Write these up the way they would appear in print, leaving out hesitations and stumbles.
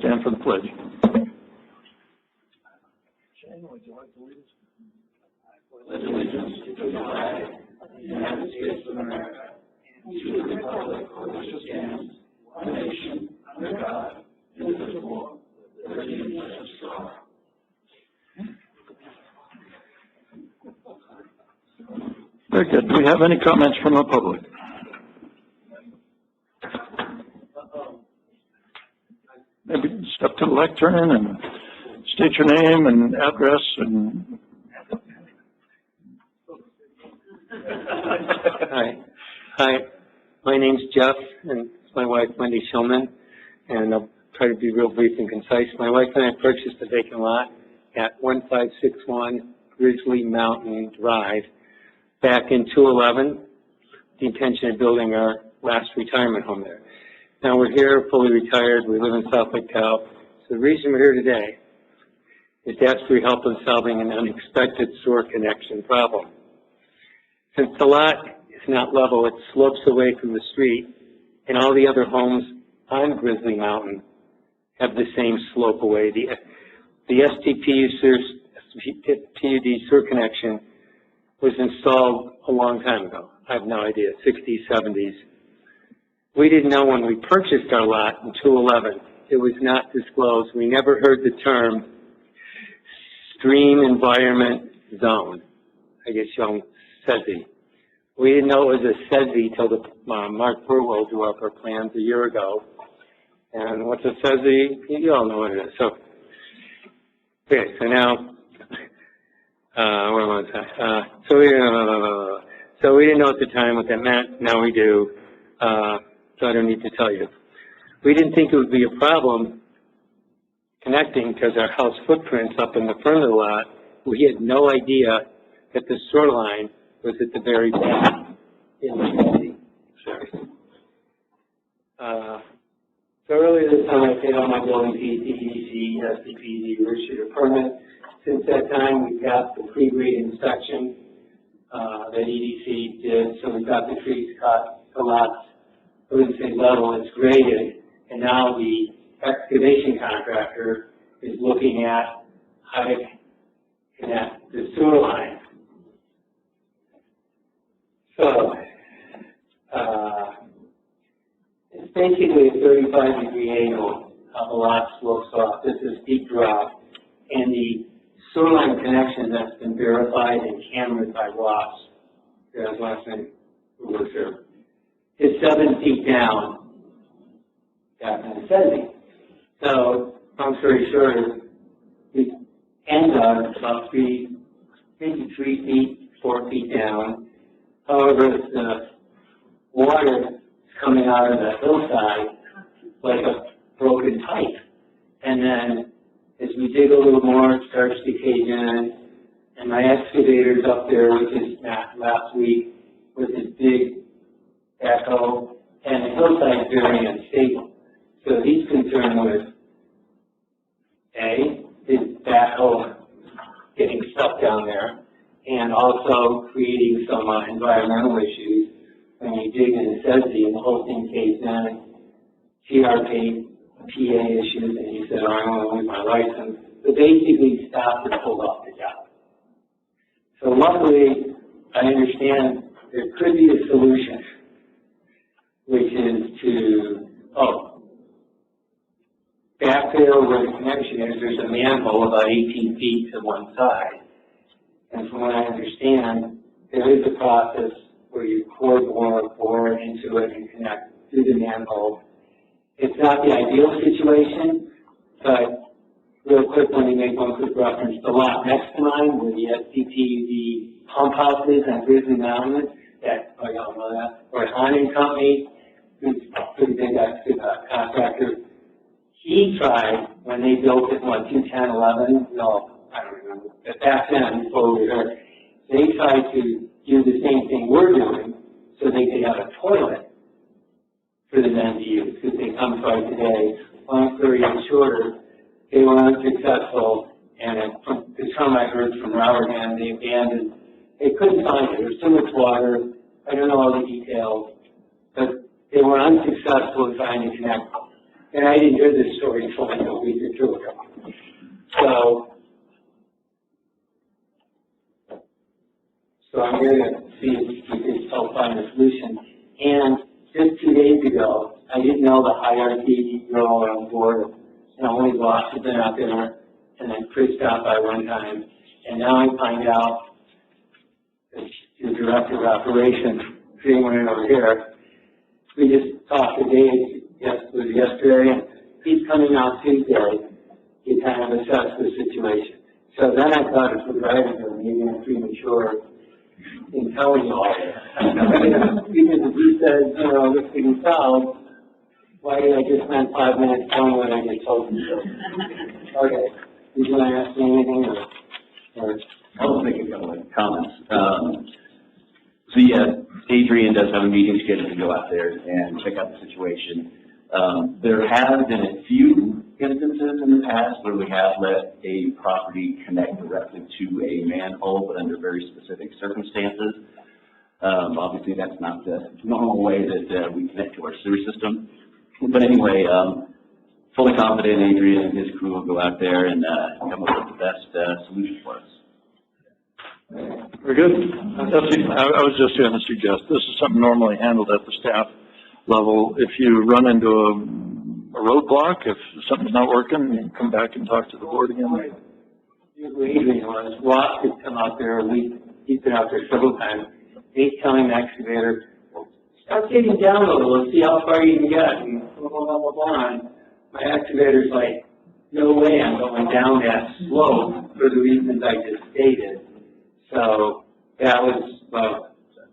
stand for the pledge. Shane, would you like to lead us? I pledge allegiance to the flag of the United States of America and to the republic for which it stands, one nation, under God, indivisible, with liberty and justice for all. Very good. Do we have any comments from the public? Maybe step to the lectern and state your name and address and... Hi. My name's Jeff, and it's my wife, Wendy Shillman, and I'll try to be real brief and concise. My wife and I purchased a vacant lot at 1561 Grizzly Mountain Drive back in 2011, the intention of building our last retirement home there. Now we're here, fully retired. We live in South Lake Tahoe. So the reason we're here today is to ask for your help in solving an unexpected sewer connection problem. Since the lot is not level, it slopes away from the street, and all the other homes on Grizzly Mountain have the same slope away. The STPUD sewer connection was installed a long time ago. I have no idea, 60s, 70s. We didn't know when we purchased our lot in 2011. It was not disclosed. We never heard the term stream environment zone. I guess young SESI. We didn't know it was a SESI till Mark Burwell drew up our plans a year ago. And what's a SESI? You all know what it is. So, okay, so now, what am I saying? So we didn't know at the time what that meant. Now we do. So I don't need to tell you. We didn't think it would be a problem connecting because our house footprint's up in the front of the lot. We had no idea that the sewer line was at the very back in the city. Sorry. So earlier this time I paid all my building fees, AD-HOC, STPUD, we issued a permit. Since that time we've got the pre-grade inspection that EDC did, so we've got the trees cut, the lots, I wouldn't say level, it's graded, and now the excavation contractor is looking at how to connect the sewer line. So, it's basically a 35-degree angle how the lot slopes off. This is deep drop, and the sewer line connection that's been verified and cameraed by Ross, his last name, who works here, is 7 feet down. That's in the SESI. So, long story short, the ends are about maybe 3 feet, 4 feet down. However, the water is coming out of the hillside like a broken pipe. And then as we dig a little more, it starts to cave in. And my excavator's up there with his last week with his big backhoe, and the hillside is very unstable. So he's concerned with A, his backhoe getting stuck down there, and also creating some environmental issues when you dig in the SESI and the whole thing caves in, TRP, PA issues, and he said, oh, I don't want to lose my license. So basically stopped and pulled off the job. So luckily, I understand there could be a solution, which is to, backfill where the connection is. There's a manhole about 18 feet to one side. And from what I understand, there is a process where you bore into it and connect through the manhole. It's not the ideal situation, but real quick, let me make one quick reference. The lot next to mine, where the STPUD pump house is on Grizzly Mountain, y'all know that, or Haunting Company, who's a pretty big contractor. He tried, when they built it, 2010, 11, no, I don't remember, but back then, before we were there, they tried to do the same thing we're doing so they could have a toilet for the men to use, because they come twice a day. Long story shorter, they were unsuccessful, and from the term I heard from Robert and they abandoned. They couldn't find it. There was too much water. I don't know all the details, but they were unsuccessful in trying to connect And I didn't hear this story until like a week or two ago. So I'm here to see if we can help find a solution. And just 2 days ago, I didn't know the hierarchy role on board. And only Ross had been out there, and then Chris stopped by one time. And now I find out that the director of operations, sitting right over here, we just talked today, yesterday, and he's coming out Tuesday to kind of assess the situation. So then I thought it was driving her, maybe I'm premature in telling you all that. Because if he says, you know, this thing solved, why did I just spend 5 minutes telling what I just told you? Okay. Did you want to ask me anything? Or I'll make a couple of comments. So yeah, Adrian does have a meeting scheduled to go out there and check out the situation. There have been a few instances in the past where we have let a property connect directly to a manhole, but under very specific circumstances. Obviously, that's not the normal way that we connect to our sewer system. But anyway, fully confident Adrian and his crew will go out there and come up with the best solution for us. Very good. I was just going to suggest this is something normally handled at the staff level. If you run into a roadblock, if something's not working, you come back and talk to the board again. Adrian was, Ross could come out there, he's been out there several times. He's telling the excavator, start getting down a little, see how far you can get, and blah, blah, blah, blah, blah. And my excavator's like, no way I'm going down that slope for the reasons I just stated. So that was,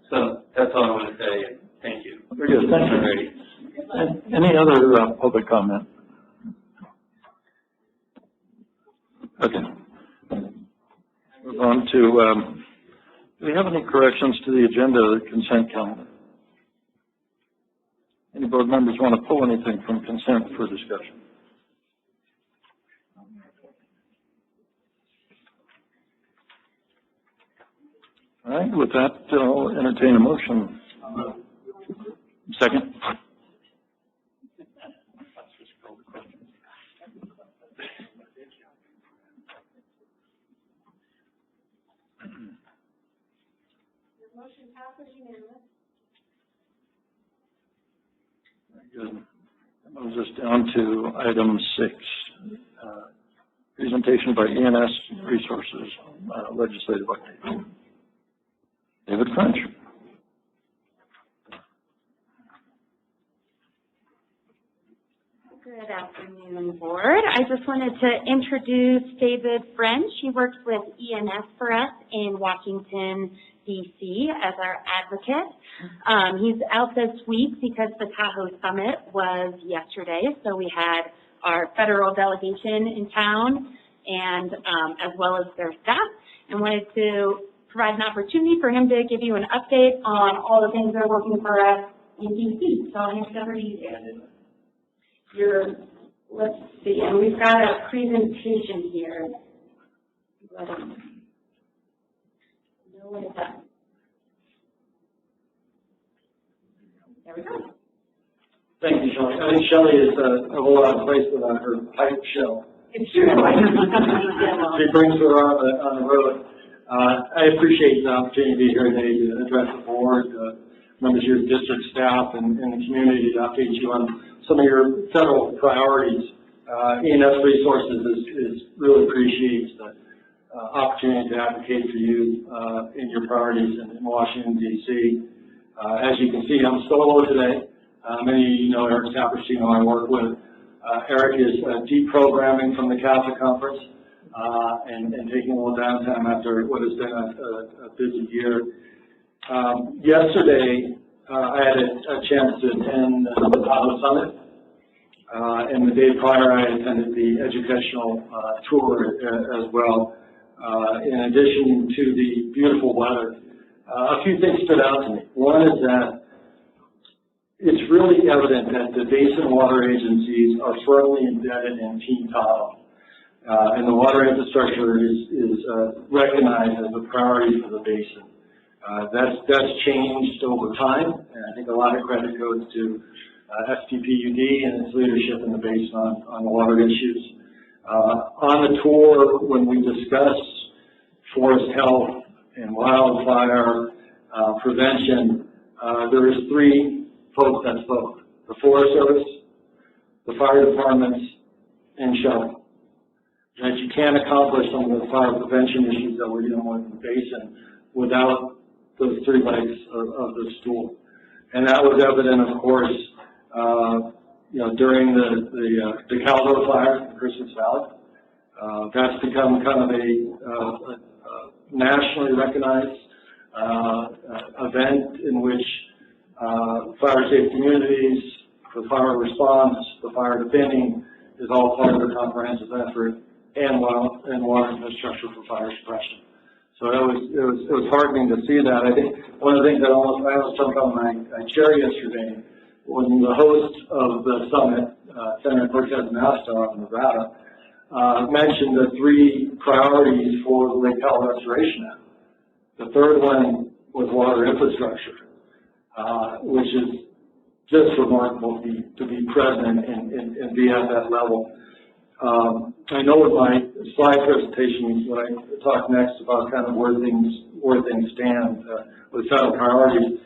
so that's all I want to say. Thank you. Very good. Thank you. Any other public comment? Okay. Move on to, do we have any corrections to the agenda or the consent calendar? Any board members want to pull anything from consent for discussion? All right, with that, I'll entertain a motion. Second. Motion passes unanimous. Very good. That moves us down to item 6, presentation by ENS Resources, legislative update. David French. Good afternoon, board. I just wanted to introduce David French. He works with ENS for us in Washington, D.C. as our advocate. He's out this week because the Tahoe Summit was yesterday, so we had our federal delegation in town and as well as their staff, and wanted to provide an opportunity for him to give you an update on all the things that are working for us in D.C. So I'll hand it over to you, David. Let's see, and we've got a presentation here. Let him know when it's done. There we go. Thank you, Shelley. I think Shelley is a whole lot of place on her pipe shell. It's true. She brings her on the road. I appreciate the opportunity to be here today to address the board, members of your district staff, and the community to update you on some of your federal priorities. ENS Resources really appreciates the opportunity to advocate for you in your priorities in Washington, D.C. As you can see, I'm solo today. Many of you know Eric Saperstino I work with. Eric is deprogramming from the Catholic Conference and taking a little downtime after what has been a busy year. Yesterday, I had a chance to attend the Tahoe Summit, and the day prior I attended the educational tour as well. In addition to the beautiful weather, a few things stood out to me. One is that it's really evident that the basin water agencies are firmly embedded in Team Tahoe, and the water infrastructure is recognized as a priority for the basin. That's changed over time, and I think a lot of credit goes to STPUD and its leadership in the basin on the water issues. On the tour, when we discuss forest health and wildfire prevention, there is three folks that spoke: the Forest Service, the fire departments, and Shelley. That you can't accomplish some of the fire prevention issues that we're dealing with in the basin without those three legs of the stool. And that was evident, of course, during the Caldor fire in Christmas Valley. That's become kind of a nationally recognized event in which fire safe communities, the fire response, the fire defending is all part of the comprehensive effort, and water infrastructure for fire suppression. So it was heartening to see that. I think one of the things that I almost jumped on my chair yesterday when the host of the summit, Senator Cortez Masto of Nevada, mentioned the three priorities for the Lake Powell Restoration Act. The third one was water infrastructure, which is just remarkable to be present and be at that level. I know with my slide presentation, when I talk next about kind of where things stand with federal priorities,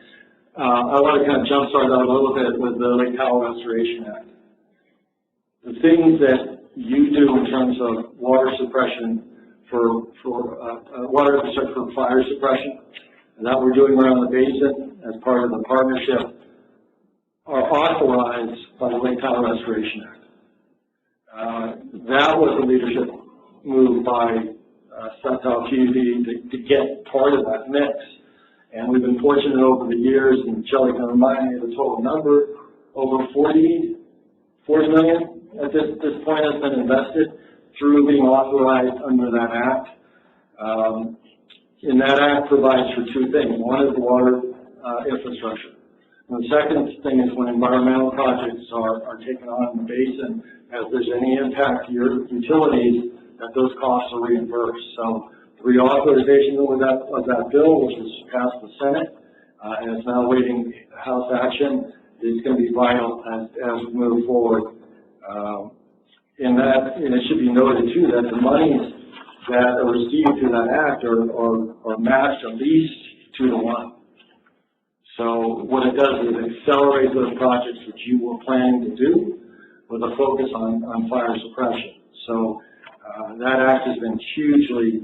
I want to kind of jumpstart that a little bit with the Lake Powell Restoration Act. The things that you do in terms of water suppression for water infrastructure for fire suppression, and that we're doing around the basin as part of the partnership, are authorized by the Lake Powell Restoration Act. That was a leadership move by Tahoe to get part of that mix. And we've been fortunate over the years, and Shelley can remind me of the total number, over 40 million at this point has been invested through being authorized under that act. And that act provides for two things. One is the water infrastructure. And the second thing is when environmental projects are taken on in the basin, as there's any impact to your utilities, that those costs are reimbursed. So the reauthorization of that bill, which was passed the Senate, and is now awaiting House action, is going to be vital as we move forward. And it should be noted too that the monies that are received through that act are matched at least 2 to 1. So what it does is accelerate those projects which you were planning to do with a focus on fire suppression. So that act has been hugely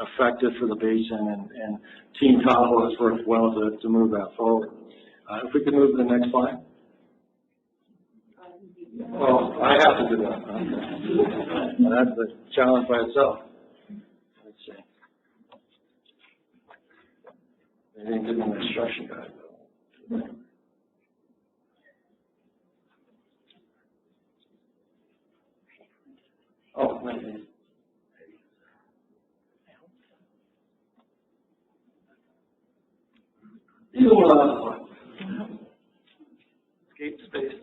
effective for the basin, and Team Tahoe has worked well to move that forward. If we could move to the next slide. Well, I have to do that. Okay. That's a challenge by itself. Let's see. They didn't give me an instruction guide, though. Oh, maybe. Escape space.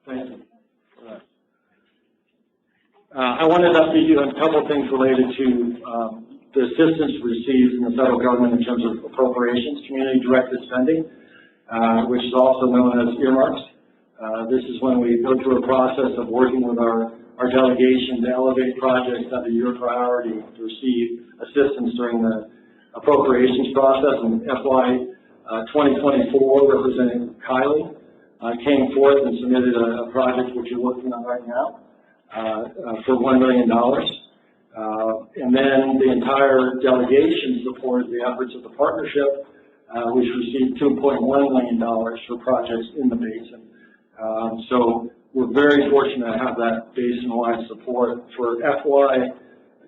Thank you for that. I wanted to update you on a couple of things related to the assistance received in the federal government in terms of appropriations, community-directed spending, which is also known as earmarks. This is when we go through a process of working with our delegation to elevate projects under your priority to receive assistance during the appropriations process. And FY 2024, Representative Kiley came forth and submitted a project which you're working on right now for $1 million. And then the entire delegation supported the efforts of the partnership, which received $2.1 million for projects in the basin. So we're very fortunate to have that basin-wide support for FY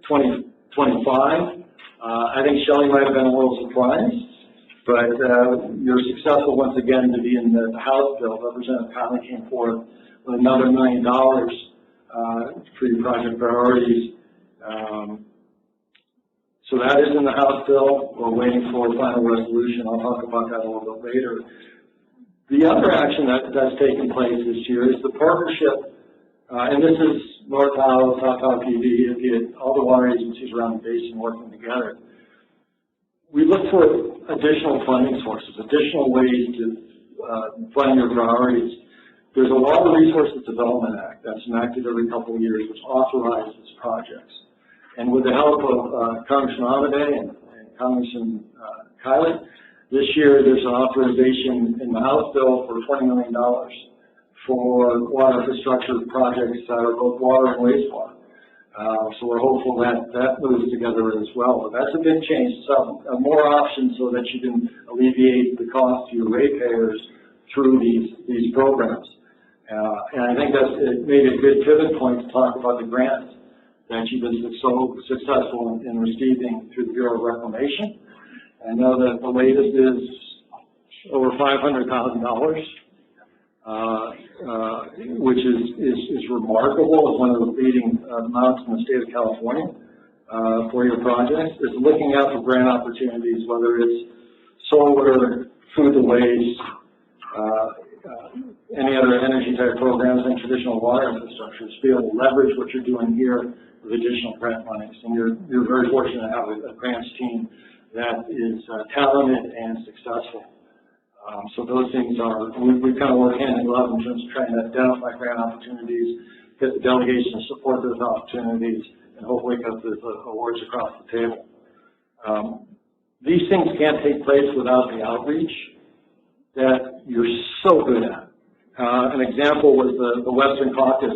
2025. I think Shelley might have been a little surprised, but you're successful once again to be in the House bill. Representative Conley came forward with another $1 million for your project priorities. So that is in the House bill. We're waiting for a final resolution. I'll talk about that a little bit later. The other action that's taken place this year is the partnership, and this is North Tahoe, South Tahoe PD, all the water agencies around the basin working together. we look for additional funding sources, additional ways to fund your priorities. There's a Water Resources Development Act that's enacted every couple of years, which authorizes projects. And with the help of Congressman Amade and Congressman Kylie, this year there's an authorization in the House bill for $20 million for water infrastructure projects that are both water and wastewater. So we're hopeful that that moves together as well. But that's a big change. So more options so that you can alleviate the cost to your ratepayers through these programs. And I think it made a good pivot point to talk about the grants that you've been so successful in receiving through the Bureau of Reclamation. I know that the latest is over $500,000. Which is remarkable. It's one of the leading amounts in the state of California for your projects. It's looking out for grant opportunities, whether it's solar, food to waste, any other energy type programs and traditional water infrastructure to be able to leverage what you're doing here with additional grant monies. And you're very fortunate to have a grants team that is talented and successful. So those things we kind of work hand in glove in terms of trying to identify grant opportunities, get the delegation to support those opportunities, and hopefully get those awards across the table. These things can't take place without the outreach that you're so good at. An example was the Western Caucus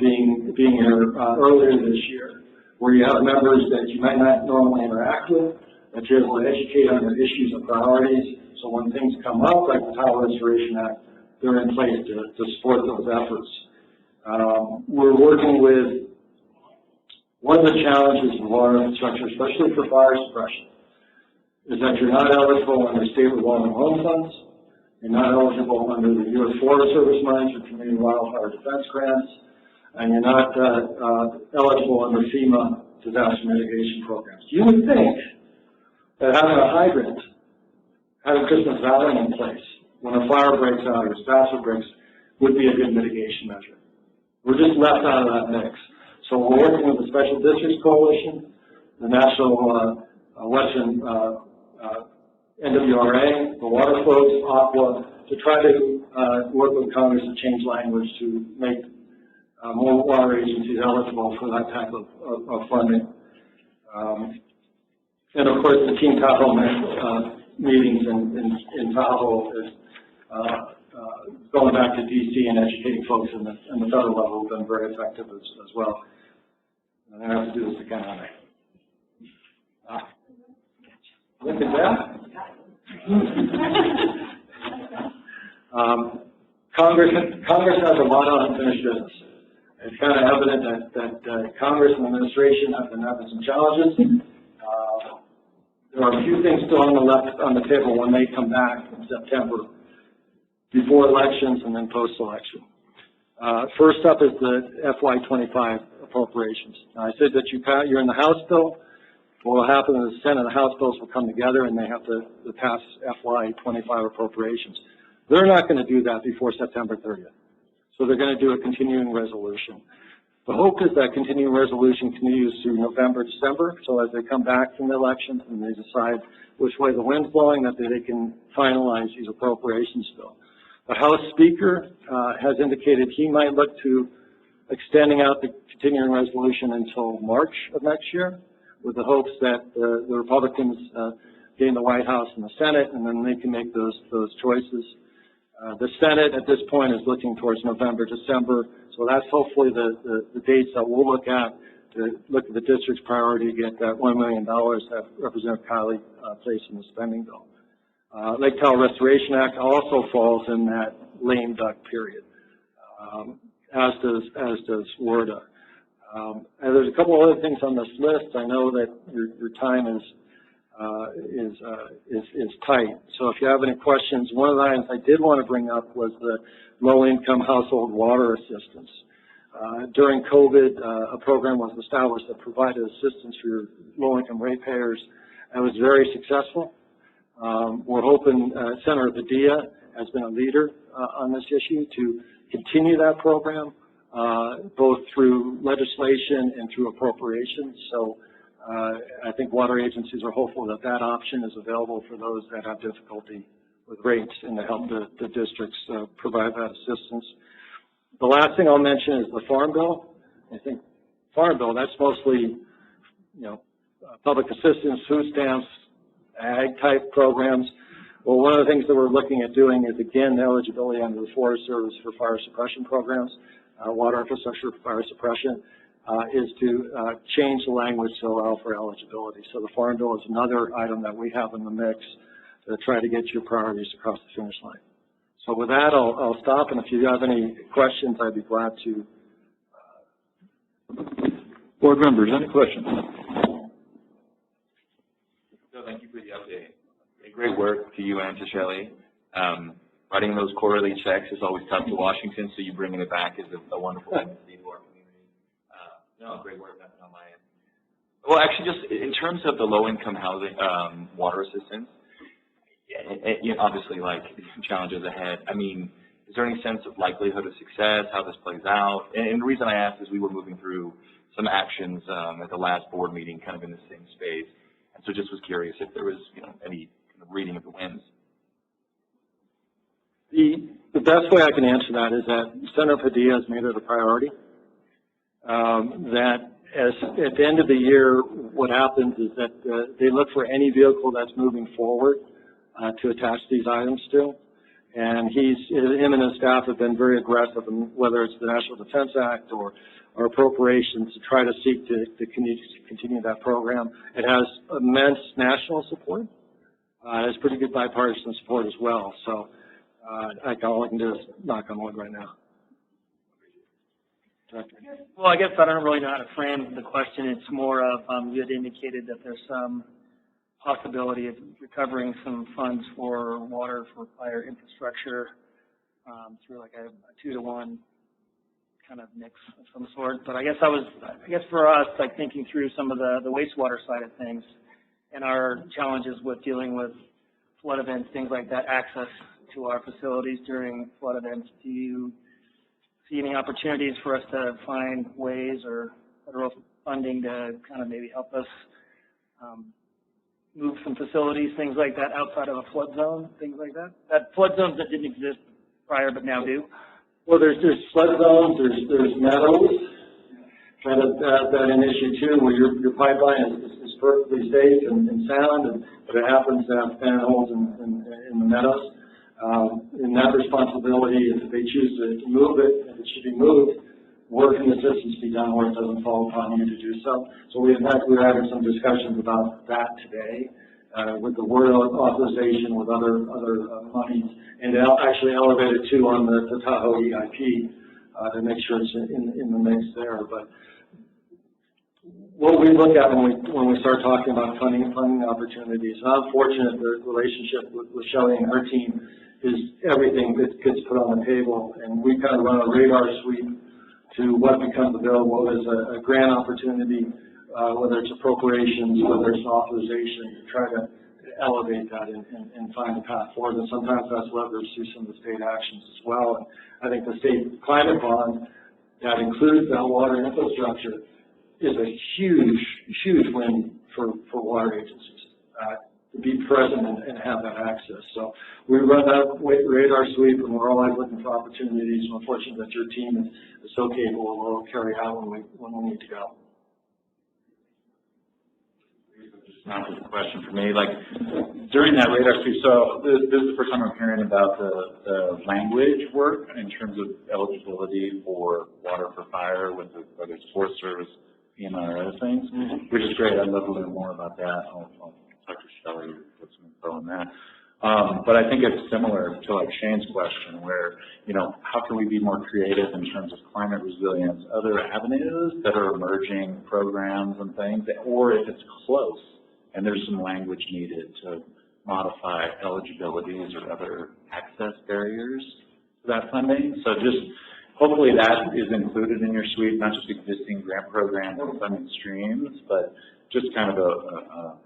being here earlier this year, where you have members that you might not normally interact with, that you're able to educate on their issues and priorities. So when things come up, like the Tahoe Restoration Act, they're in place to support those efforts. We're working with one of the challenges of water infrastructure, especially for fire suppression, is that you're not eligible under state revolving loan funds. You're not eligible under the U.S. Forest Service monies or community wildfire defense grants, and you're not eligible under FEMA disaster mitigation programs. You would think that having a hydrant, having Christmas Valley in place when a fire breaks out or a disaster breaks would be a good mitigation measure. We're just left out of that mix. So we're working with the Special Districts Coalition, the National Western NWRA, the water folks, Aqua, to try to work with Congress to change language to make more water agencies eligible for that type of funding. And of course, the Team Tahoe meetings in Tahoe is going back to DC and educating folks in the federal level have been very effective as well. And I have to do this again, aren't I? Look at that. Congress has a lot of unfinished business. It's kind of evident that Congress and the administration have been having some challenges. There are a few things still on the table when they come back in September, before elections and then post-election. First up is the FY25 appropriations. Now, I said that you're in the House bill. What will happen is the Senate and the House bills will come together and they have to pass FY25 appropriations. They're not going to do that before September 30th. So they're going to do a continuing resolution. The hope is that continuing resolution continues through November, December, so as they come back from the elections and they decide which way the wind's blowing, that they can finalize these appropriations bill. The House Speaker has indicated he might look to extending out the continuing resolution until March of next year, with the hopes that the Republicans gain the White House and the Senate, and then they can make those choices. The Senate at this point is looking towards November, December, so that's hopefully the dates that we'll look at to look at the district's priority to get that $1 million that Representative Kylie placed in the spending bill. Lake Tahoe Restoration Act also falls in that lame duck period, as does WRDA. And there's a couple other things on this list. I know that your time is tight. So if you have any questions, one of the items I did want to bring up was the low-income household water assistance. During COVID, a program was established that provided assistance for your low-income ratepayers, and it was very successful. We're hoping Senator Padilla has been a leader on this issue to continue that program, both through legislation and through appropriations. So I think water agencies are hopeful that that option is available for those that have difficulty with rates and to help the districts provide that assistance. The last thing I'll mention is the Farm Bill. I think Farm Bill, that's mostly, public assistance, food stamps, ag type programs. Well, one of the things that we're looking at doing is, again, eligibility under the Forest Service for fire suppression programs, water infrastructure for fire suppression, is to change the language to allow for eligibility. So the Farm Bill is another item that we have in the mix to try to get your priorities across the finish line. So with that, I'll stop, and if you have any questions, I'd be glad to. Board members, any questions? So thank you for the update. Great work to you and to Shelley. Writing those quarterly checks is always tough to Washington, so you bringing it back is a wonderful thing to see for our community. No, great work, nothing on my end. Well, actually, just in terms of the low-income housing, water assistance, obviously, like, challenges ahead. I mean, is there any sense of likelihood of success, how this plays out? And the reason I asked is we were moving through some actions at the last board meeting kind of in the same space. And so just was curious if there was, any kind of reading of the winds. The best way I can answer that is that Senator Padilla has made it a priority. That at the end of the year, what happens is that they look for any vehicle that's moving forward to attach these items to. And him and his staff have been very aggressive, in whether it's the National Defense Act or appropriations, to try to seek to continue that program. It has immense national support. It has pretty good bipartisan support as well. So all I can do is knock on wood right now. Director. Well, I guess I don't really know how to frame the question. It's more of, you had indicated that there's some possibility of recovering some funds for water for fire infrastructure through like a 2-to-1 kind of mix of some sort. But I guess for us, like thinking through some of the wastewater side of things and our challenges with dealing with flood events, things like that, access to our facilities during flood events, do you see any opportunities for us to find ways or federal funding to kind of maybe help us move some facilities, things like that, outside of a flood zone, things like that? Flood zones that didn't exist prior but now do? Well, there's flood zones, there's meadows, kind of that an issue too, where your pipeline is perfectly safe and sound, but it happens to have manholes in the meadows. And that responsibility, if they choose to move it, if it should be moved, work and assistance be done where it doesn't fall upon you to do so. So we're having some discussions about that today, with the word authorization, with other monies, and actually elevated too on the Tahoe EIP to make sure it's in the mix there. But what we look at when we start talking about funding opportunities, and I'm fortunate the relationship with Shelley and her team is everything that gets put on the table, and we kind of run a radar sweep to what becomes available as a grant opportunity, whether it's appropriations, whether it's authorization, to try to elevate that and find a path forward. And sometimes that's leveraged through some of the state actions as well. And I think the state climate bond that includes that water infrastructure is a huge win for water agencies to be present and have that access. So we run that radar sweep, and we're always looking for opportunities. We're fortunate that your team is so capable, we'll carry out when we need to go. Not just a question for me. Like, during that radar sweep, so this is the first time I'm hearing about the language work in terms of eligibility for water for fire, with whether it's Forest Service, FEMA, or other things, which is great. I'd love to learn more about that. I'll talk to Shelley or put some info on that. But I think it's similar to like Shane's question, where, how can we be more creative in terms of climate resilience, other avenues that are emerging programs and things, or if it's close and there's some language needed to modify eligibilities or other access barriers to that funding. So just hopefully that is included in your suite, not just existing grant programs and funding streams, but just kind of a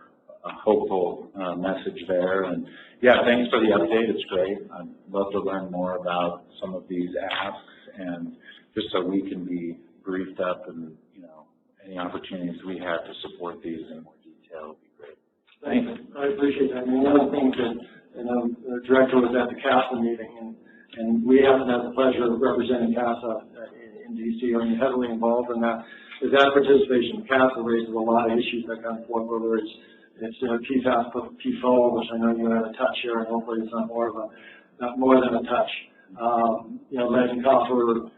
hopeful message there. And yeah, thanks for the update. It's great. I'd love to learn more about some of these asks, and just so we can be briefed up and, any opportunities we have to support these in more detail would be great. Thank you. I appreciate that. I mean, one of the things that, the director was at the CASA meeting, and we haven't had the pleasure of representing CASA in D.C. or heavily involved in that. Is that participation in CASA raises a lot of issues that come forth, whether it's PFAS, PFOA, which I know you had a touch here, and hopefully it's not more than a touch. Lead and copper,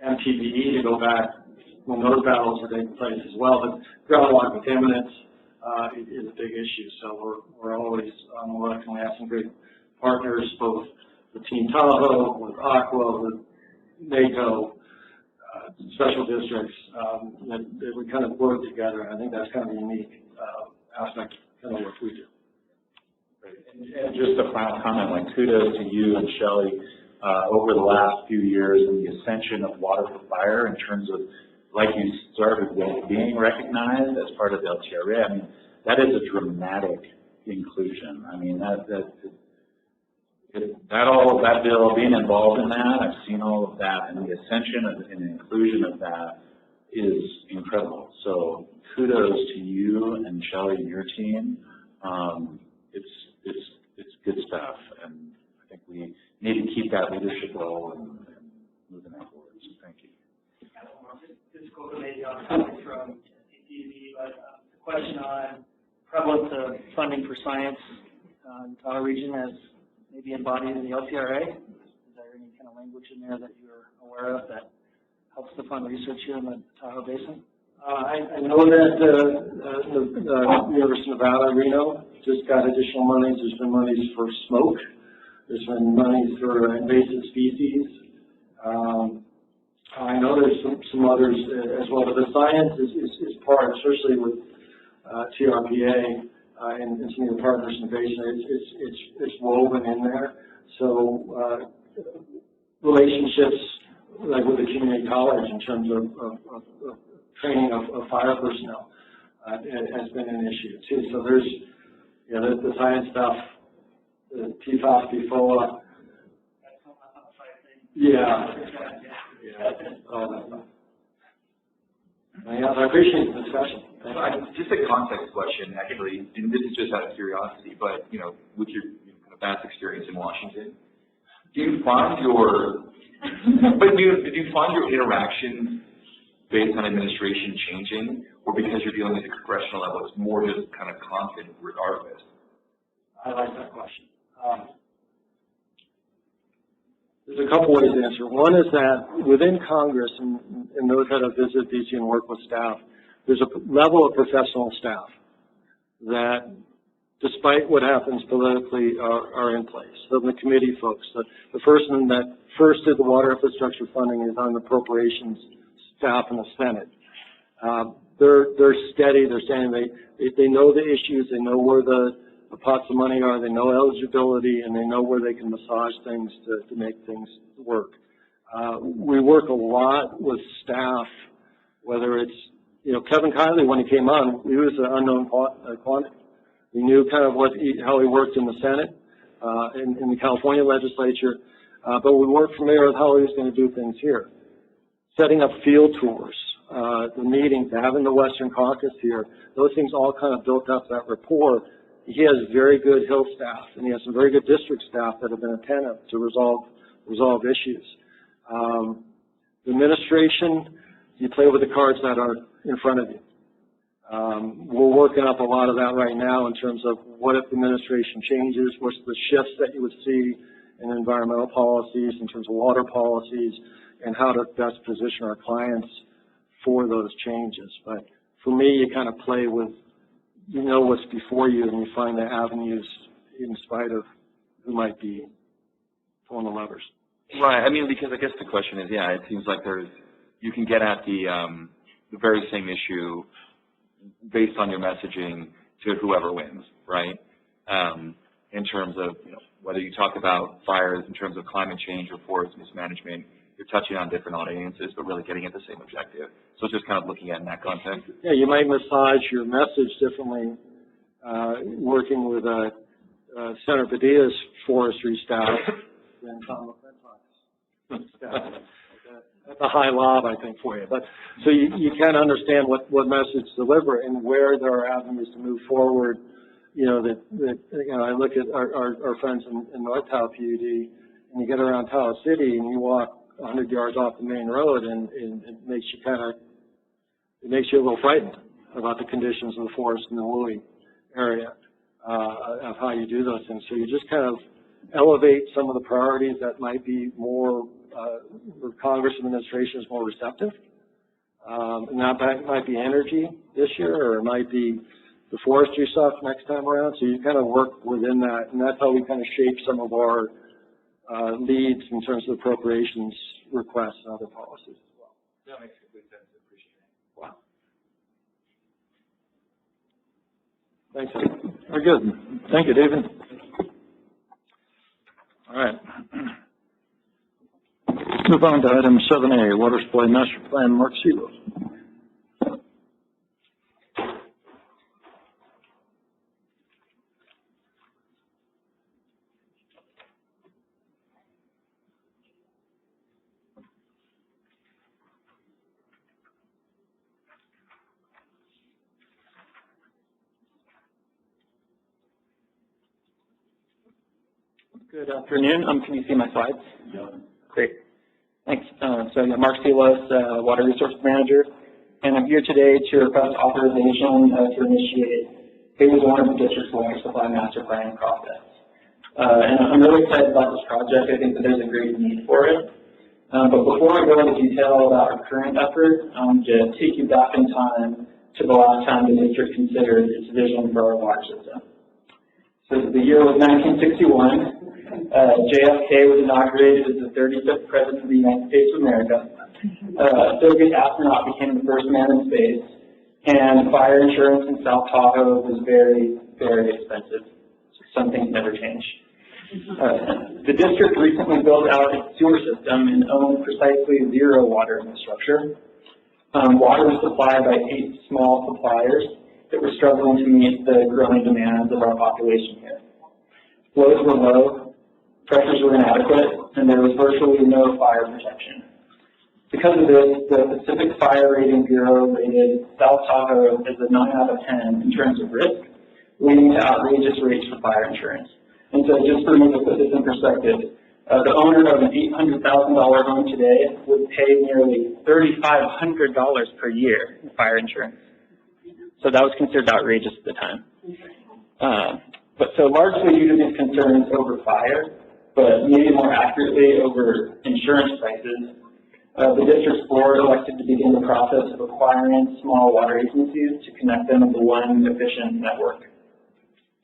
MTBE to go back when those battles are taking place as well. But groundwater contaminants is a big issue, so we're always on the look, and we have some great partners, both with Team Tahoe, with Aqua, with NACO, special districts, that we kind of work together, and I think that's kind of a unique aspect of the work we do. And just a final comment, like kudos to you and Shelley over the last few years in the ascension of water for fire in terms of, like you started with, being recognized as part of the LTRA. I mean, that is a dramatic inclusion. I mean, that bill, being involved in that, I've seen all of that, and the ascension and the inclusion of that is incredible. So kudos to you and Shelley and your team. It's good stuff, and I think we need to keep that leadership role and moving that forward. So thank you. This quote maybe on topic from TV, but the question on prevalence of funding for science in the Tahoe region as maybe embodied in the LTRA. Is there any kind of language in there that you're aware of that helps to fund research here in the Tahoe Basin? I know that the University of Nevada, Reno, just got additional monies. There's been monies for smoke. There's been monies for invasive species. I know there's some others as well, but the science is part, especially with TRPA and some of the partners in the basin. It's woven in there. So relationships like with the community college in terms of training of fire personnel has been an issue too. So there's the science stuff, the PFAS, PFOA. Yeah. I appreciate the discussion. Just a context question, actually, and this is just out of curiosity, but with your kind of vast experience in Washington, do you find your interactions based on administration changing, or because you're dealing at the congressional level, it's more just kind of constant regardless? I like that question. There's a couple ways to answer. One is that within Congress and those that have visited DC and work with staff, there's a level of professional staff that, despite what happens politically, are in place. So the committee folks, the person that first did the water infrastructure funding is on the appropriations staff in the Senate. They're steady. They're saying they know the issues. They know where the pots of money are. They know eligibility, and they know where they can massage things to make things work. We work a lot with staff, whether it's Kevin Kiley, when he came on, he was an unknown quantity. We knew kind of how he worked in the Senate, in the California legislature, but we weren't familiar with how he was going to do things here. Setting up field tours, the meetings, having the Western Caucus here, those things all kind of built up that rapport. He has very good Hill staff, and he has some very good district staff that have been attentive to resolve issues. The administration, you play with the cards that are in front of you. We're working up a lot of that right now in terms of what if the administration changes, what's the shifts that you would see in environmental policies, in terms of water policies, and how to best position our clients for those changes. But for me, you kind of play with, what's before you, and you find the avenues in spite of who might be pulling the levers. Right. I mean, because I guess the question is, it seems like you can get at the very same issue based on your messaging to whoever wins, right? In terms of, whether you talk about fires in terms of climate change or forest mismanagement, you're touching on different audiences, but really getting at the same objective. So it's just kind of looking at it in that context. Yeah, you might massage your message differently, working with Senator Padilla's forestry staff than Tom LaFrento's staff. that's a high lob, I think, for you. But so you can understand what message to deliver and where there are avenues to move forward. You know, I look at our friends in North Tahoe PUD, and you get around Tahoe City and you walk 100 yards off the main road, and it makes you a little frightened about the conditions of the forest in the woolly area, of how you do those things. So you just kind of elevate some of the priorities that might be more, where Congress administration is more receptive. And that might be energy this year, or it might be the forestry stuff next time around. So you kind of work within that, and that's how we kind of shape some of our leads in terms of appropriations requests and other policies as well. That makes complete sense. Appreciate it. Wow. Thanks. Very good. Thank you, David. All right. Let's move on to item 7A, Water Supply Master Plan, Mark Sealos. Good afternoon. Can you see my slides? Yeah. Great. Thanks. Mark Sealos, Water Resources Manager, and I'm here today to request authorization to initiate phase 1 of the district's water supply master planning process. And I'm really excited about this project. I think that there's a great need for it. But before I go into detail about our current effort, I'm going to take you back in time to the last time the district considered its vision for our water system. So the year was 1961. JFK was inaugurated as the 35th President of the United States of America. A Soviet astronaut became the first man in space, and fire insurance in South Tahoe was very, very expensive. Some things never change. The district recently built out its sewer system and owned precisely zero water infrastructure. Water was supplied by 8 small suppliers that were struggling to meet the growing demands of our population here. Flows were low, pressures were inadequate, and there was virtually no fire protection. Because of this, the Pacific Fire Rating Bureau rated South Tahoe as a 9 out of 10 in terms of risk, leading to outrageous rates for fire insurance. And so just for me to put this in perspective, the owner of an $800,000 home today would pay nearly $3,500 per year in fire insurance. So that was considered outrageous at the time. But so largely due to these concerns over fire, but maybe more accurately over insurance prices, the district's board elected to begin the process of acquiring small water agencies to connect them into one efficient network.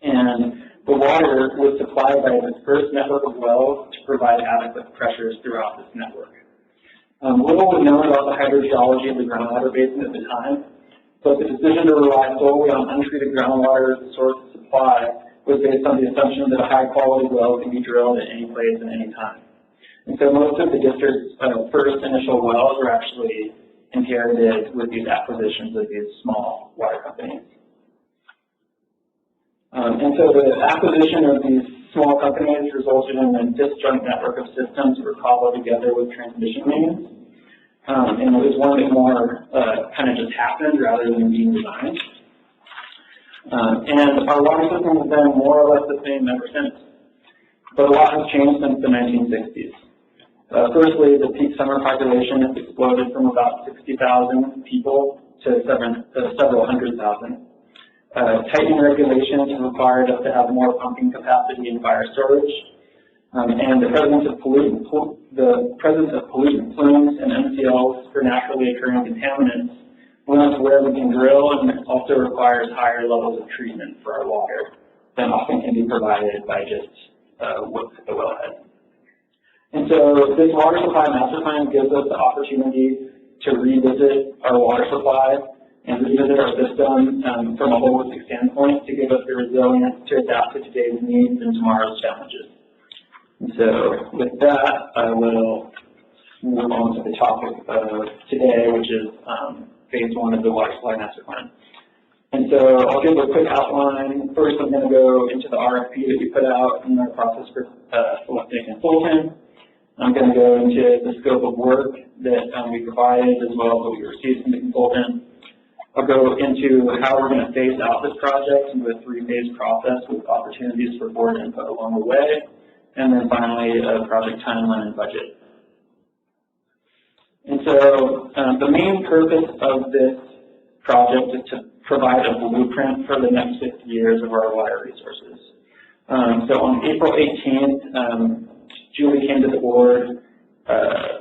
And the water was supplied by the first network of wells to provide adequate pressures throughout this network. Little was known about the hydrogeology of the groundwater basin at the time, but the decision to rely solely on untreated groundwater as a source of supply was based on the assumption that a high-quality well can be drilled at any place at any time. And so most of the district's first initial wells were actually inherited with these acquisitions of these small water companies. And so the acquisition of these small companies resulted in a disjoint network of systems that were cobbled together with transmission mains. And it was one that more kind of just happened rather than being designed. And our water system has been more or less the same ever since. But a lot has changed since the 1960s. Firstly, the peak summer population has exploded from about 60,000 people to several hundred thousand. Tightening regulations have required us to have more pumping capacity and fire storage. And the presence of pollutant plumes and MCLs for naturally occurring contaminants limits where we can drill, and it also requires higher levels of treatment for our water than often can be provided by just what's at the wellhead. And so this water supply master plan gives us the opportunity to revisit our water supply and revisit our system from a holistic standpoint to give us the resilience to adapt to today's needs and tomorrow's challenges. And so with that, I will move on to the topic of today, which is phase 1 of the water supply master plan. And so I'll give a quick outline. First, I'm going to go into the RFP that we put out in our process for selecting a consultant. I'm going to go into the scope of work that we provided as well as what we received from the consultant. I'll go into how we're going to phase out this project into a three-phase process with opportunities for board input along the way, and then finally a project timeline and budget. And so the main purpose of this project is to provide a blueprint for the next 50 years of our water resources. So on April 18th, Julie came to the board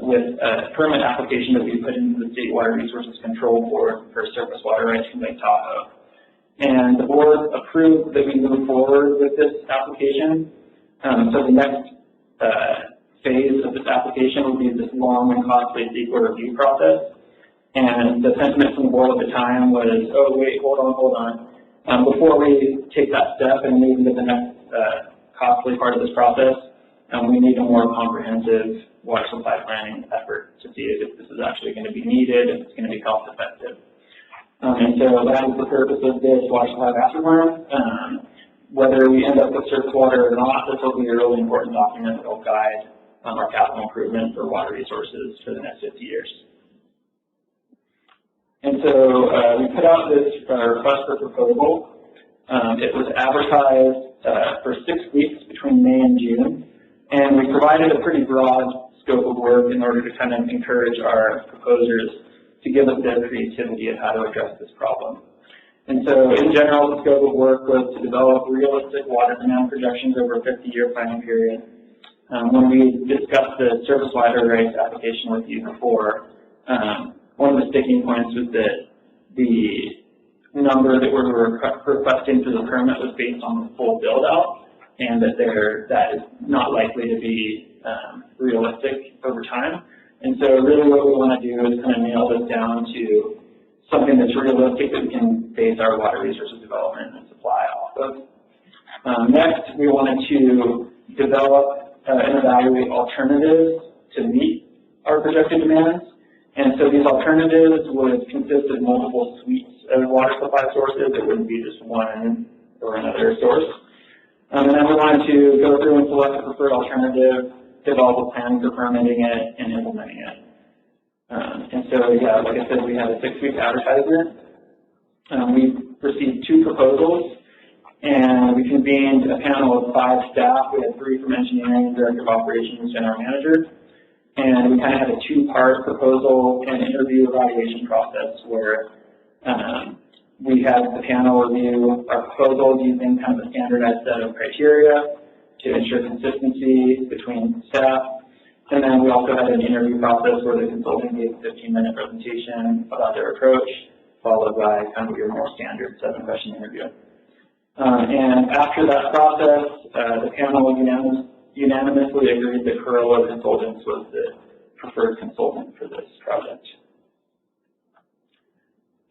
with a permit application that we put into the State Water Resources Control Board for surface water rights from Lake Tahoe. And the board approved that we move forward with this application. So the next phase of this application will be this long and costly CEQA review process. And the sentiment from the board at the time was, oh, wait, hold on. Before we take that step and move into the next costly part of this process, we need a more comprehensive water supply planning effort to see if this is actually going to be needed, if it's going to be cost effective. And so that is the purpose of this water supply master plan. Whether we end up with surface water or not, this will be a really important document that will guide our capital improvement for water resources for the next 50 years. And so we put out this request for proposal. It was advertised for 6 weeks between May and June. And we provided a pretty broad scope of work in order to kind of encourage our proposers to give us their creativity of how to address this problem. And so in general, the scope of work was to develop realistic water demand projections over a 50-year planning period. When we discussed the surface water rights application with you before, one of the sticking points was that the number that we were requesting for the permit was based on the full build-out, and that that is not likely to be realistic over time. And so really what we want to do is kind of nail this down to something that's realistic that we can base our water resources development and supply off of. Next, we wanted to develop and evaluate alternatives to meet our projected demands. And so these alternatives would consist of multiple suites of water supply sources. It wouldn't be just one or another source. And then we wanted to go through and select a preferred alternative, develop a plan for permitting it and implementing it. And so, yeah, like I said, we had a 6-week advertisement. We received 2 proposals, and we convened a panel of 5 staff. We had 3 from engineering, director of operations, general manager. And we kind of had a 2-part proposal and interview evaluation process where we had the panel review our proposals using kind of a standardized set of criteria to ensure consistency between staff. And then we also had an interview process where the consultant gave a 15-minute presentation about their approach, followed by kind of your more standard 7-question interview. And after that process, the panel unanimously agreed that Corolla Consultants was the preferred consultant for this project.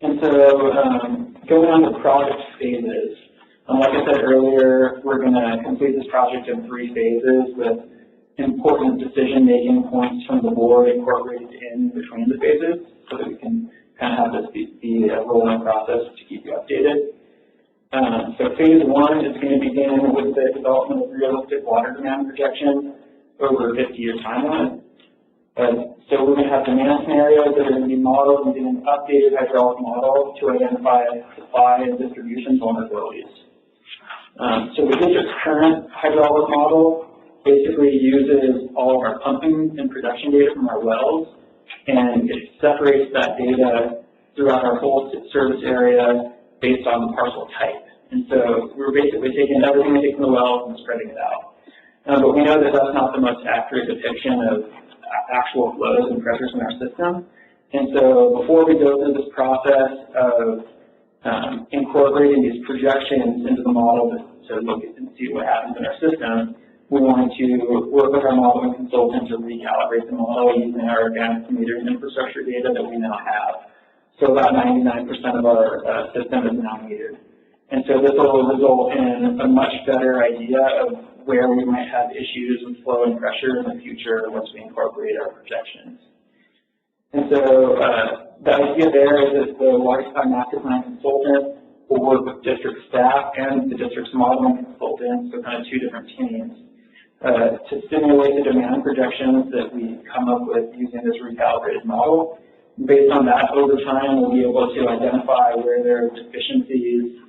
And so going on to project phases, like I said earlier, we're going to complete this project in 3 phases with important decision-making points from the board incorporated in between the phases so that we can kind of have this be a rolling process to keep you updated. So phase 1 is going to begin with the development of realistic water demand projection over a 50-year timeline. So we're going to have demand scenarios that are going to be modeled using an updated hydraulic model to identify supply and distribution vulnerabilities. So the district's current hydraulic model basically uses all of our pumping and production data from our wells, and it separates that data throughout our whole service area based on the parcel type. And so we're basically taking everything we take from the wells and spreading it out. But we know that that's not the most accurate depiction of actual flows and pressures in our system. And so before we go through this process of incorporating these projections into the model to look and see what happens in our system, we wanted to work with our modeling consultant to recalibrate the model using our advanced metering infrastructure data that we now have. So about 99% of our system is now metered. And so this will result in a much better idea of where we might have issues with flow and pressure in the future once we incorporate our projections. And so the idea there is that the water supply master plan consultant will work with district staff and the district's modeling consultant, so kind of 2 different teams, to simulate the demand projections that we come up with using this recalibrated model. Based on that, over time, we'll be able to identify where there are deficiencies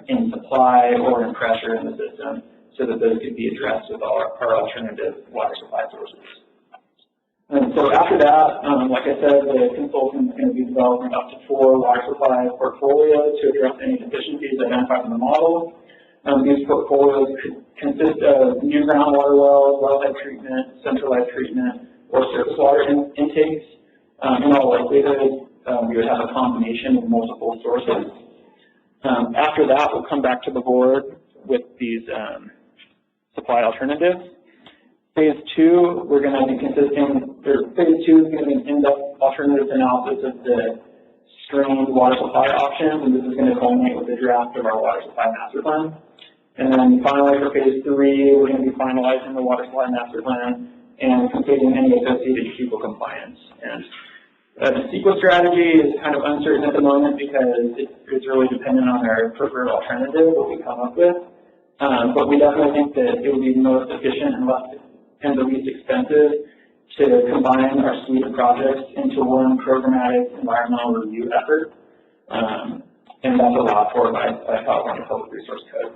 in supply or in pressure in the system so that those could be addressed with our alternative water supply sources. And so after that, like I said, the consultant is going to be developing up to 4 water supply portfolios to address any deficiencies identified in the model. These portfolios could consist of new groundwater wells, wellhead treatment, centralized treatment, or surface water intakes. In all likelihood, we would have a combination of multiple sources. After that, we'll come back to the board with these supply alternatives. Phase 2, we're going to be phase 2 is going to be an in-depth alternative analysis of the strained water supply options, and this is going to culminate with the draft of our water supply master plan. And then finally, for phase 3, we're going to be finalizing the water supply master plan and completing any associated people compliance. And the CEQA strategy is kind of uncertain at the moment because it's really dependent on our preferred alternative, what we come up with. But we definitely think that it would be the most efficient and the least expensive to combine our suite of projects into one programmatic environmental review effort. And that's allowed for by California Public Resource Code.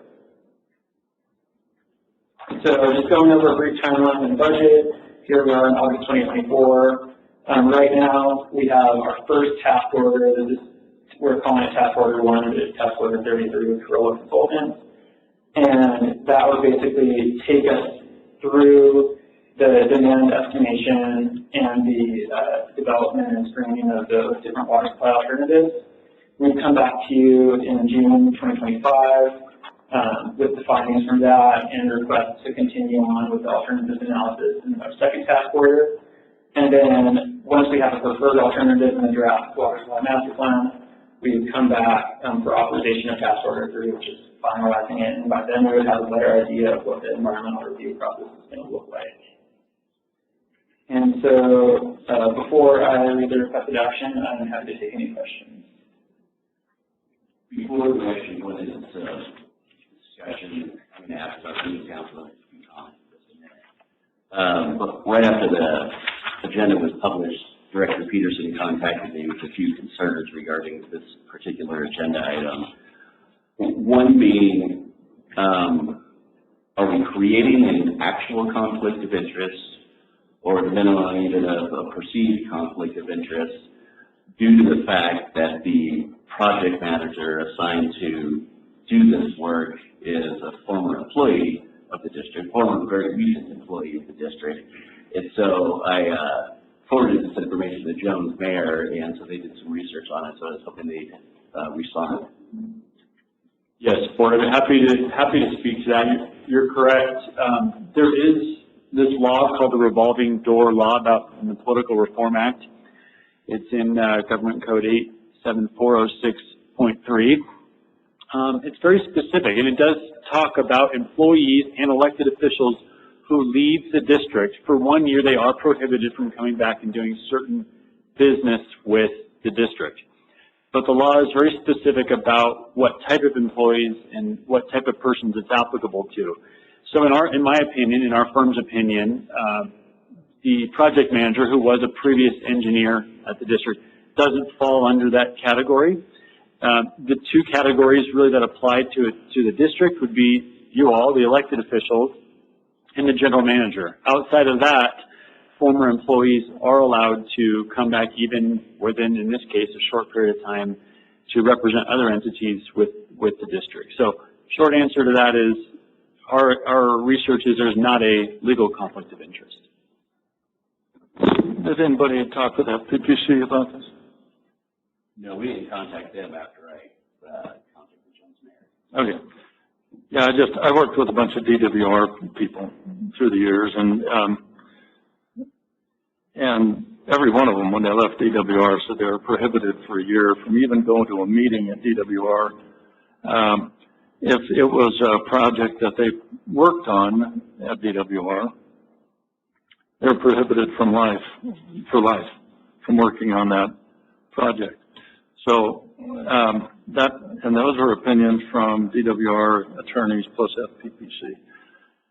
So just going over a brief timeline and budget. Here we are in August 2024. Right now, we have our first task order. We're calling it task order 1, but it's task order 33 with Corolla Consultants. And that would basically take us through the demand estimation and the development and screening of those different water supply alternatives. We'd come back to you in June 2025 with the findings from that and request to continue on with the alternative analysis in our second task order. And then once we have a preferred alternative in the draft water supply master plan, we would come back for authorization of task order 3, which is finalizing it. And by then we would have a better idea of what the environmental review process is going to look like. And so before I read the requested action, I'm happy to take any questions. Before we actually go into this discussion, I'm going to ask our city council to comment for just a minute. But right after the agenda was published, Director Peterson contacted me with a few concerns regarding this particular agenda item. One being, are we creating an actual conflict of interest, or at minimum even a perceived conflict of interest, due to the fact that the project manager assigned to do this work is a former employee of the district, former very recent employee of the district. And so I forwarded this information to the Jones mayor, and so they did some research on it, so I was hoping they'd respond. Yes, Board, I'm happy to speak to that. You're correct. There is this law called the Revolving Door Law in the Political Reform Act. It's in Government Code 87406.3. It's very specific, and it does talk about employees and elected officials who leave the district. For 1 year, they are prohibited from coming back and doing certain business with the district. But the law is very specific about what type of employees and what type of persons it's applicable to. So in my opinion, in our firm's opinion, the project manager, who was a previous engineer at the district, doesn't fall under that category. The two categories really that apply to the district would be you all, the elected officials, and the general manager. Outside of that, former employees are allowed to come back even within, in this case, a short period of time to represent other entities with the district. So short answer to that is our research is there's not a legal conflict of interest. Did anybody talk with FPPC about this? No, we didn't contact them after I contacted the Jones mayor. Okay. Yeah, I worked with a bunch of DWR people through the years, and every one of them, when they left DWR, said they were prohibited for a year from even going to a meeting at DWR. If it was a project that they worked on at DWR, they're prohibited for life, from working on that project. So and those are opinions from DWR attorneys plus FPPC.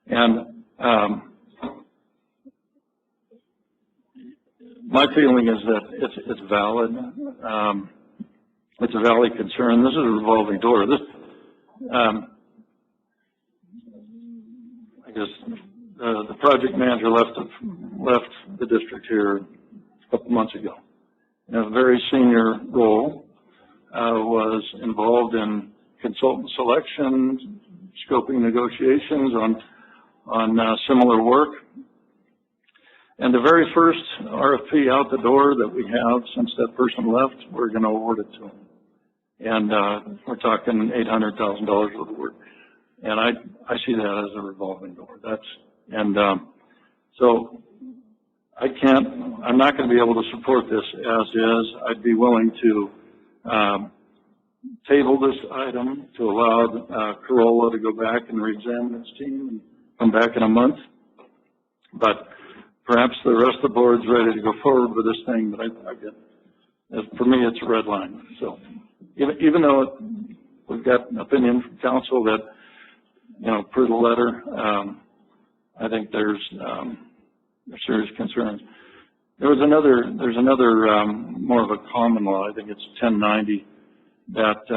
And My feeling is that it's valid. It's a valid concern. This is a revolving door. This, I guess, the project manager left the district here a couple months ago. In a very senior role, was involved in consultant selection, scoping negotiations on similar work. And the very first RFP out the door that we have since that person left, we're going to award it to him. And we're talking $800,000 worth of work. And I see that as a revolving door. So I'm not going to be able to support this as is. I'd be willing to table this item to allow Corolla to go back and reexamine its team and come back in a month. But perhaps the rest of the board's ready to go forward with this thing, but for me, it's a red line. So even though we've got an opinion from council that, per the letter, I think there's serious concerns. There's another more of a common law. I think it's 1090 that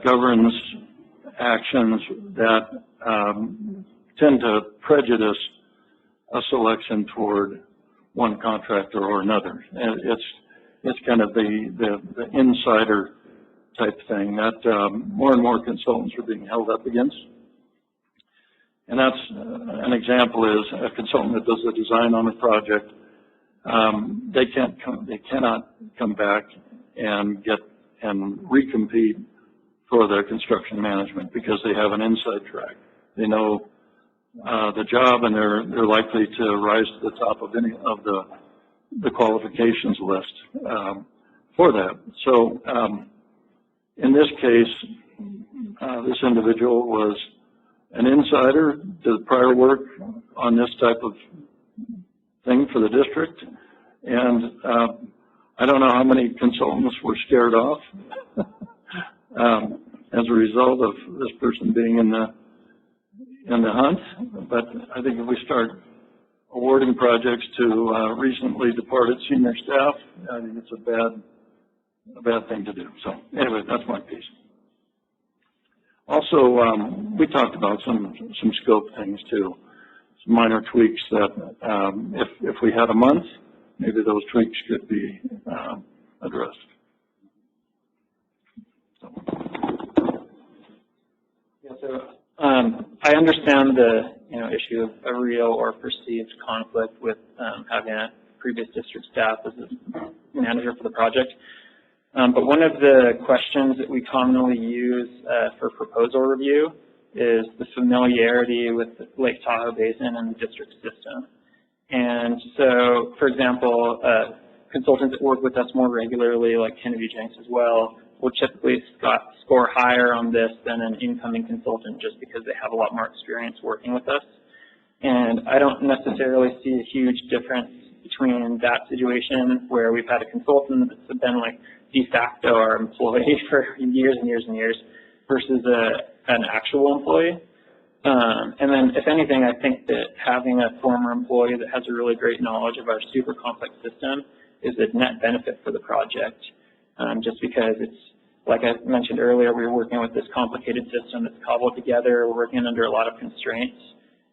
governs actions that tend to prejudice a selection toward one contractor or another. And it's kind of the insider type thing that more and more consultants are being held up against. And that's an example is a consultant that does the design on a project. They cannot come back and recompete for their construction management because they have an inside track. They know the job, and they're likely to rise to the top of any of the qualifications list for that. So in this case, this individual was an insider, did prior work on this type of thing for the district, and I don't know how many consultants were scared off as a result of this person being in the hunt. But I think if we start awarding projects to recently departed senior staff, I think it's a bad thing to do. So anyway, that's my piece. Also, we talked about some scope things too, some minor tweaks that if we had a month, maybe those tweaks could be addressed. Yeah, so I understand the issue of a real or perceived conflict with having a previous district staff as a manager for the project. But one of the questions that we commonly use for proposal review is the familiarity with the Lake Tahoe Basin and the district system. And so, for example, consultants that work with us more regularly, like Kennedy Jenks as well, will typically score higher on this than an incoming consultant just because they have a lot more experience working with us. And I don't necessarily see a huge difference between that situation where we've had a consultant that's been like de facto our employee for years and years and years versus an actual employee. And then if anything, I think that having a former employee that has a really great knowledge of our super complex system is a net benefit for the project. Just because it's, like I mentioned earlier, we're working with this complicated system that's cobbled together, we're working under a lot of constraints.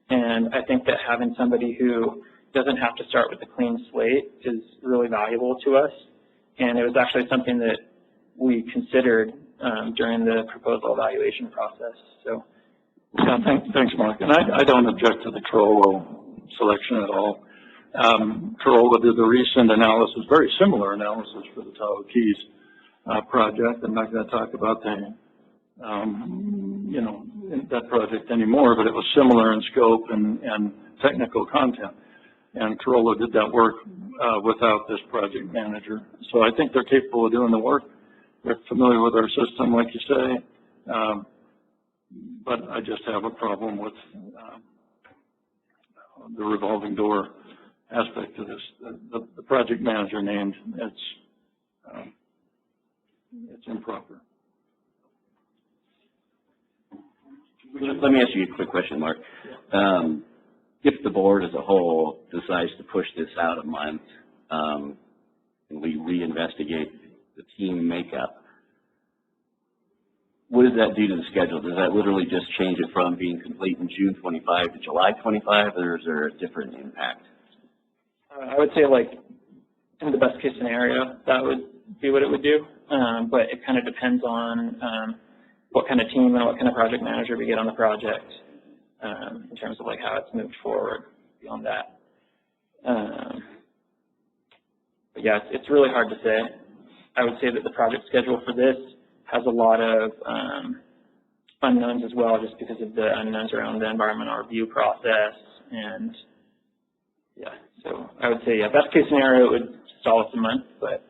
And I think that having somebody who doesn't have to start with a clean slate is really valuable to us. And it was actually something that we considered during the proposal evaluation process. So, yeah, thanks, Mark. And I don't object to the Corolla selection at all. Corolla did the recent analysis, very similar analysis for the Tahoe Keys project. I'm not going to talk about that project anymore, but it was similar in scope and technical content. And Corolla did that work without this project manager. So I think they're capable of doing the work. They're familiar with our system, like you say. But I just have a problem with the revolving door aspect of this. The project manager named, it's improper. Let me ask you a quick question, Mark. If the board as a whole decides to push this out a month, and we reinvestigate the team makeup, what does that do to the schedule? Does that literally just change it from being complete in June 25 to July 25, or is there a different impact? I would say, like, in the best case scenario, that would be what it would do. But it kind of depends on what kind of team and what kind of project manager we get on the project in terms of, like, how it's moved forward beyond that. But yeah, it's really hard to say. I would say that the project schedule for this has a lot of unknowns as well, just because of the unknowns around the environmental review process. And yeah, so I would say, yeah, best case scenario, it would stall us a month, but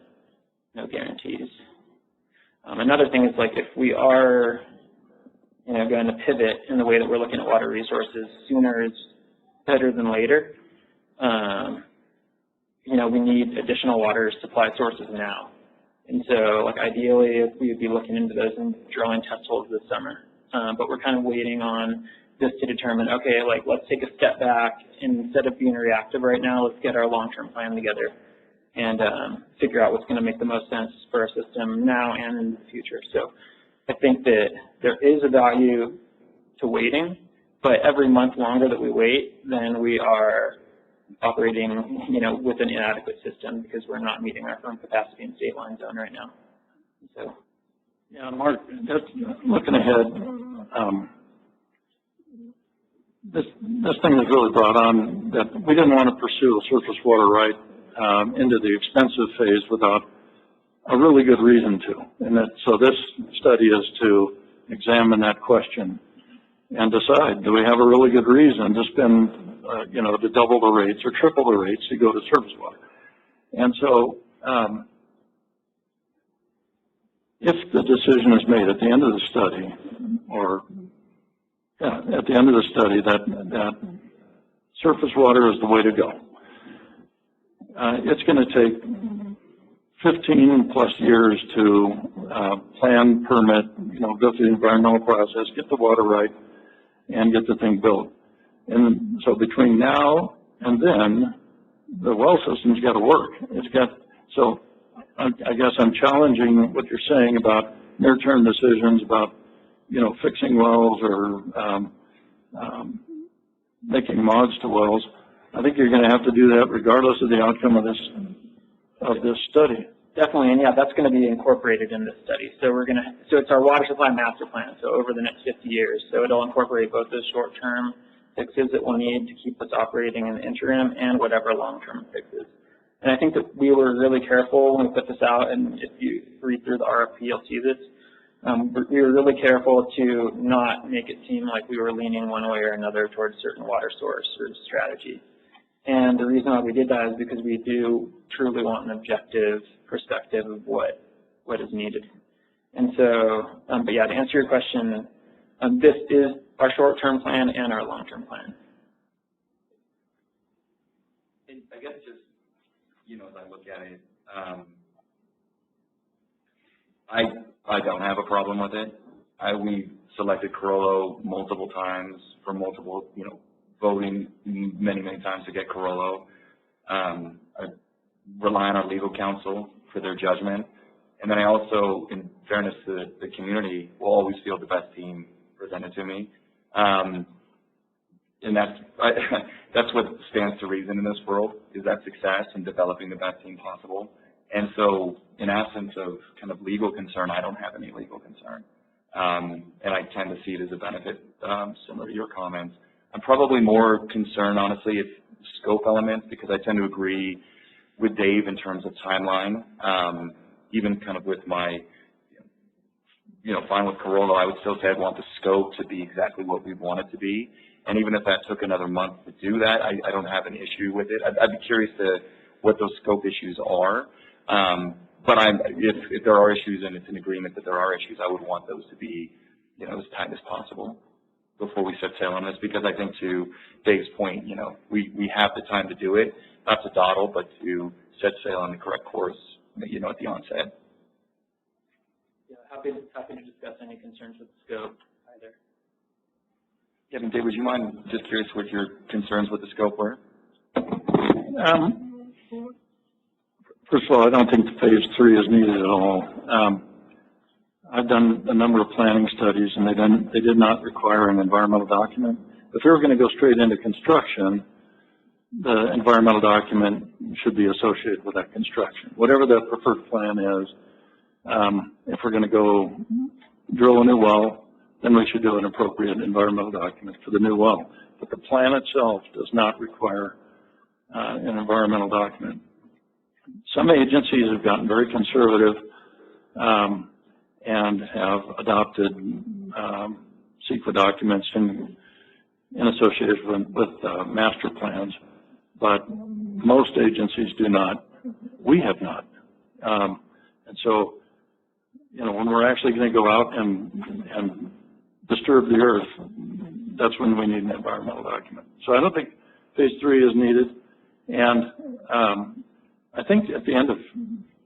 no guarantees. Another thing is, like, if we are, you know, going to pivot in the way that we're looking at water resources, sooner is better than later. You know, we need additional water supply sources now. And so, like, ideally, we would be looking into those and drilling test holes this summer. But we're kind of waiting on this to determine, okay, like, let's take a step back. Instead of being reactive right now, let's get our long-term plan together and figure out what's going to make the most sense for our system now and in the future. So I think that there is a value to waiting, but every month longer that we wait, then we are operating, you know, with an inadequate system because we're not meeting our firm capacity in state line zone right now. So, yeah, Mark, just looking ahead, this thing was really brought on that we didn't want to pursue a surface water right into the expensive phase without a really good reason to. And that, so this study is to examine that question and decide, do we have a really good reason to spend, you know, to double the rates or triple the rates to go to surface water? And so if the decision is made at the end of the study, or at the end of the study that surface water is the way to go, it's going to take 15 plus years to plan, permit, you know, go through the environmental process, get the water right, and get the thing built. And so between now and then, the well system's got to work. It's got, so I guess I'm challenging what you're saying about near-term decisions about, you know, fixing wells or making mods to wells. I think you're going to have to do that regardless of the outcome of this study. definitely, and yeah, that's going to be incorporated in this study. So we're going to, so it's our water supply master plan. So over the next 50 years, so it'll incorporate both those short-term fixes that we'll need to keep us operating in the interim and whatever long-term fixes. And I think that we were really careful when we put this out, and if you read through the RFP, you'll see this. We were really careful to not make it seem like we were leaning one way or another towards a certain water source or strategy. And the reason why we did that is because we do truly want an objective perspective of what is needed. And so, but yeah, to answer your question, this is our short-term plan and our long-term plan. And I guess just, you know, as I look at it, I don't have a problem with it. We selected Carollo multiple times for multiple, you know, voting many times to get Carollo. I rely on our legal counsel for their judgment. And then I also, in fairness to the community, will always feel the best team presented to me. And that's what stands to reason in this world, is that success and developing the best team possible. And so, in absence of kind of legal concern, I don't have any legal concern. And I tend to see it as a benefit, similar to your comments. I'm probably more concerned, honestly, if scope elements, because I tend to agree with Dave in terms of timeline. Even kind of with my, you know, fine with Carollo, I would still say I'd want the scope to be exactly what we want it to be. And even if that took another month to do that, I don't have an issue with it. I'd be curious to what those scope issues are. But if there are issues and it's an agreement that there are issues, I would want those to be, you know, as tight as possible before we set sail on this, because I think to Dave's point, you know, we have the time to do it, not to dawdle, but to set sail on the correct course, you know, at the onset. Yeah, happy to discuss any concerns with the scope either. Yeah, I mean, Dave, would you mind, just curious what your concerns with the scope were? First of all, I don't think phase 3 is needed at all. I've done a number of planning studies, and they did not require an environmental document. If they were going to go straight into construction, the environmental document should be associated with that construction. Whatever that preferred plan is, if we're going to go drill a new well, then we should do an appropriate environmental document for the new well. But the plan itself does not require an environmental document. Some agencies have gotten very conservative and have adopted CEQA documents in association with master plans, but most agencies do not. We have not. And so, you know, when we're actually going to go out and disturb the earth, that's when we need an environmental document. So I don't think phase 3 is needed. And I think at the end of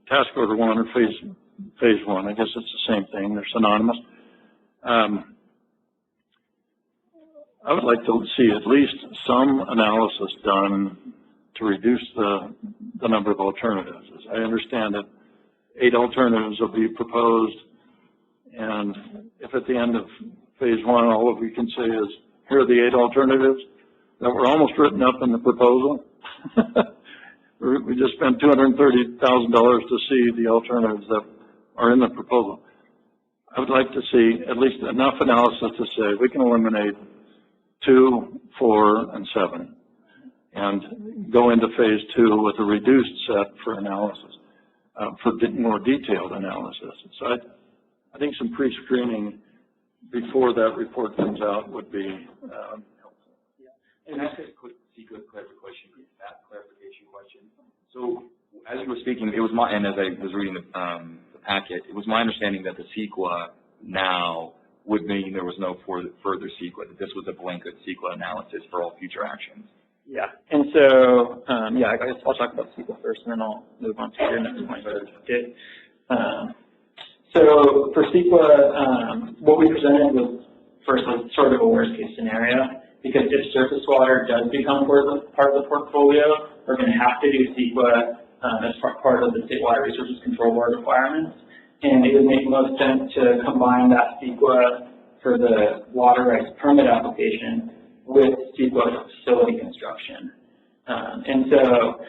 task order 1 or phase 1, I guess it's the same thing, they're synonymous. I would like to see at least some analysis done to reduce the number of alternatives. As I understand it, 8 alternatives will be proposed, and if at the end of phase 1 all we can say is, here are the 8 alternatives that were almost written up in the proposal, we just spent $230,000 to see the alternatives that are in the proposal. I would like to see at least enough analysis to say we can eliminate 2, 4, and 7 and go into phase 2 with a reduced set for analysis, for more detailed analysis. So I think some pre-screening before that report comes out would be helpful. And that's a quick clarification question. So as you were speaking, it was and as I was reading the packet, it was my understanding that the CEQA now would mean there was no further CEQA, that this was a blanket CEQA analysis for all future actions. Yeah, and so, yeah, I guess I'll talk about CEQA first, and then I'll move on to your next point. So for CEQA, what we presented was firstly sort of a worst-case scenario, because if surface water does become part of the portfolio, we're going to have to do CEQA as part of the State Water Resources Control Board requirements. And it would make most sense to combine that CEQA for the water rights permit application with CEQA for facility construction. And so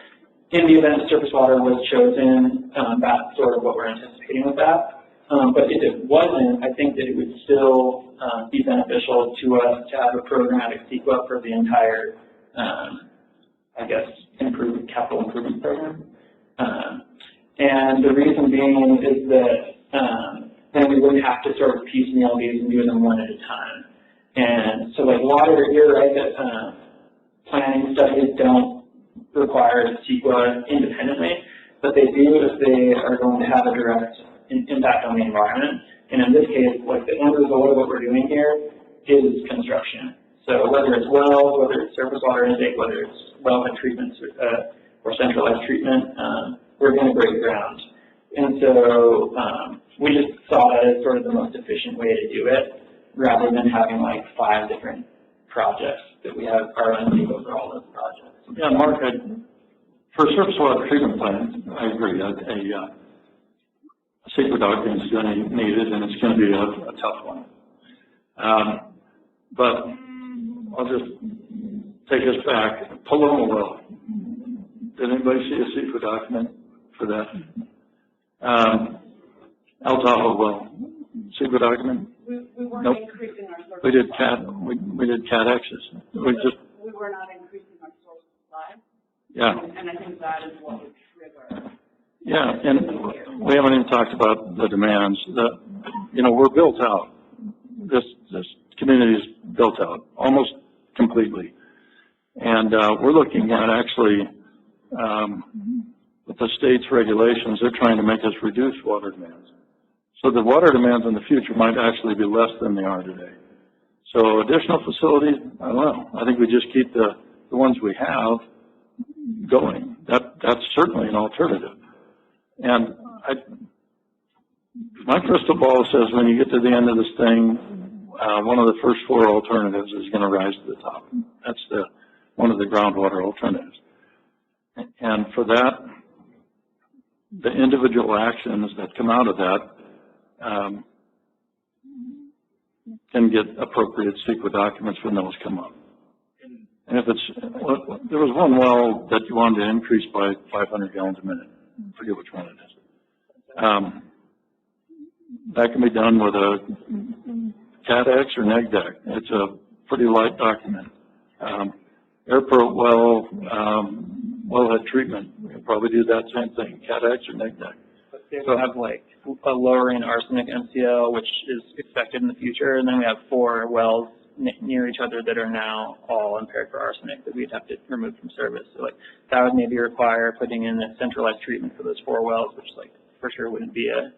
in the event that surface water was chosen, that's sort of what we're anticipating with that. But if it wasn't, I think that it would still be beneficial to us to have a programmatic CEQA for the entire, I guess, capital improvement program. And the reason being is that then we wouldn't have to sort of piecemeal these and do them one at a time. And so like water, you're right that planning studies don't require CEQA independently, but they do if they are going to have a direct impact on the environment. And in this case, like the end result of what we're doing here is construction. So whether it's wells, whether it's surface water intake, whether it's wellhead treatments or centralized treatment, we're going to break ground. And so we just saw that as sort of the most efficient way to do it, rather than having like 5 different projects that we have our own CEQA for all those projects. Yeah, Mark, for surface water treatment plant, I agree. A CEQA document is going to be needed, and it's going to be a tough one. But I'll just take us back. Paloma well. Did anybody see a CEQA document for that? El Tahoe well. CEQA document? We weren't nope. Increasing our source we did supply. we did CAT-X's. We were not increasing our source supply. Yeah. And I think that is what would trigger. Yeah, and we haven't even talked about the demands. You know, we're built out. This community is built out almost completely. And we're looking at actually, with the state's regulations, they're trying to make us reduce water demands. So the water demands in the future might actually be less than they are today. So additional facilities, I don't know. I think we just keep the ones we have going. That's certainly an alternative. And my crystal ball says when you get to the end of this thing, one of the first four alternatives is going to rise to the top. That's one of the groundwater alternatives. And for that, the individual actions that come out of that can get appropriate CEQA documents when those come up. And if there was one well that you wanted to increase by 500 gallons a minute, I forget which one it is. That can be done with a CAT-X or neg-deck. It's a pretty light document. Airport well, wellhead treatment, we can probably do that same thing, CAT-X or neg-deck. But they have like a lowering arsenic MCL, which is expected in the future, and then we have 4 wells near each other that are now all impaired for arsenic that we'd have to remove from service. So like that would maybe require putting in a centralized treatment for those 4 wells, which like for sure wouldn't be a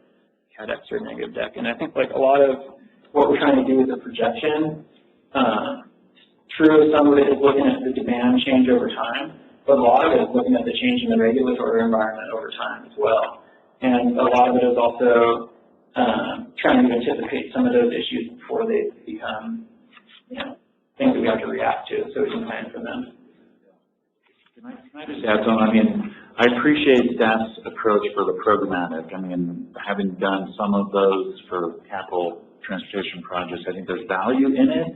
CAT-X or negative deck. And I think like a lot of what we're trying to do is a projection. True, some of it is looking at the demand change over time, but a lot of it is looking at the change in the regulatory environment over time as well. And a lot of it is also trying to anticipate some of those issues before they become, things that we have to react to, so we can plan for them. Can I just add something? I mean, I appreciate staff's approach for the programmatic. I mean, having done some of those for capital transportation projects, I think there's value in it,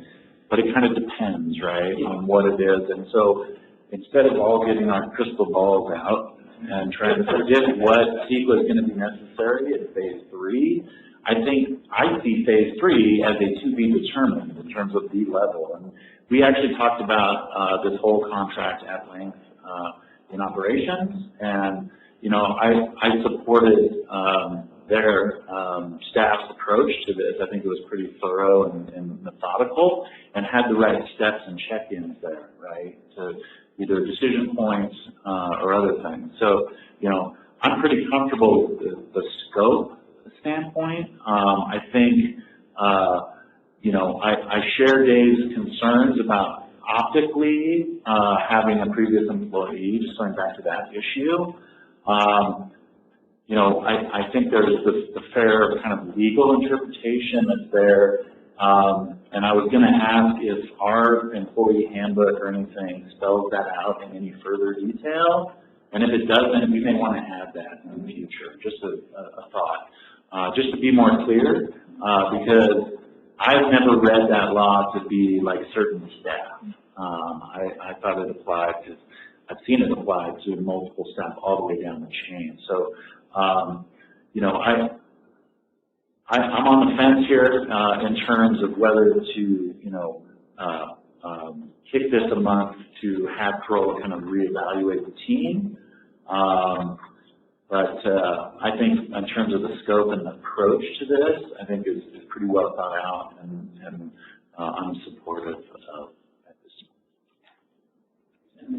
but it kind of depends, right, on what it is. And so instead of all getting our crystal balls out and trying to predict what CEQA is going to be necessary in phase 3, I see phase 3 as a to be determined in terms of the level. And we actually talked about this whole contract at length in operations, and I supported their staff's approach to this. I think it was pretty thorough and methodical, and had the right steps and check-ins there, right, to either decision points or other things. So, I'm pretty comfortable with the scope standpoint. I think, I share Dave's concerns about optically having a previous employee, just going back to that issue. I think there's the fair kind of legal interpretation that's there. And I was going to ask if our employee handbook or anything spells that out in any further detail. And if it doesn't, we may want to add that in the future. Just a thought. Just to be more clear, because I've never read that law to be like certain staff. I thought it applied to, I've seen it applied to multiple staff all the way down the chain. So, I'm on the fence here in terms of whether to, kick this a month to have Pro kind of reevaluate the team. But I think in terms of the scope and the approach to this, I think is pretty well thought out, and I'm supportive of at this time.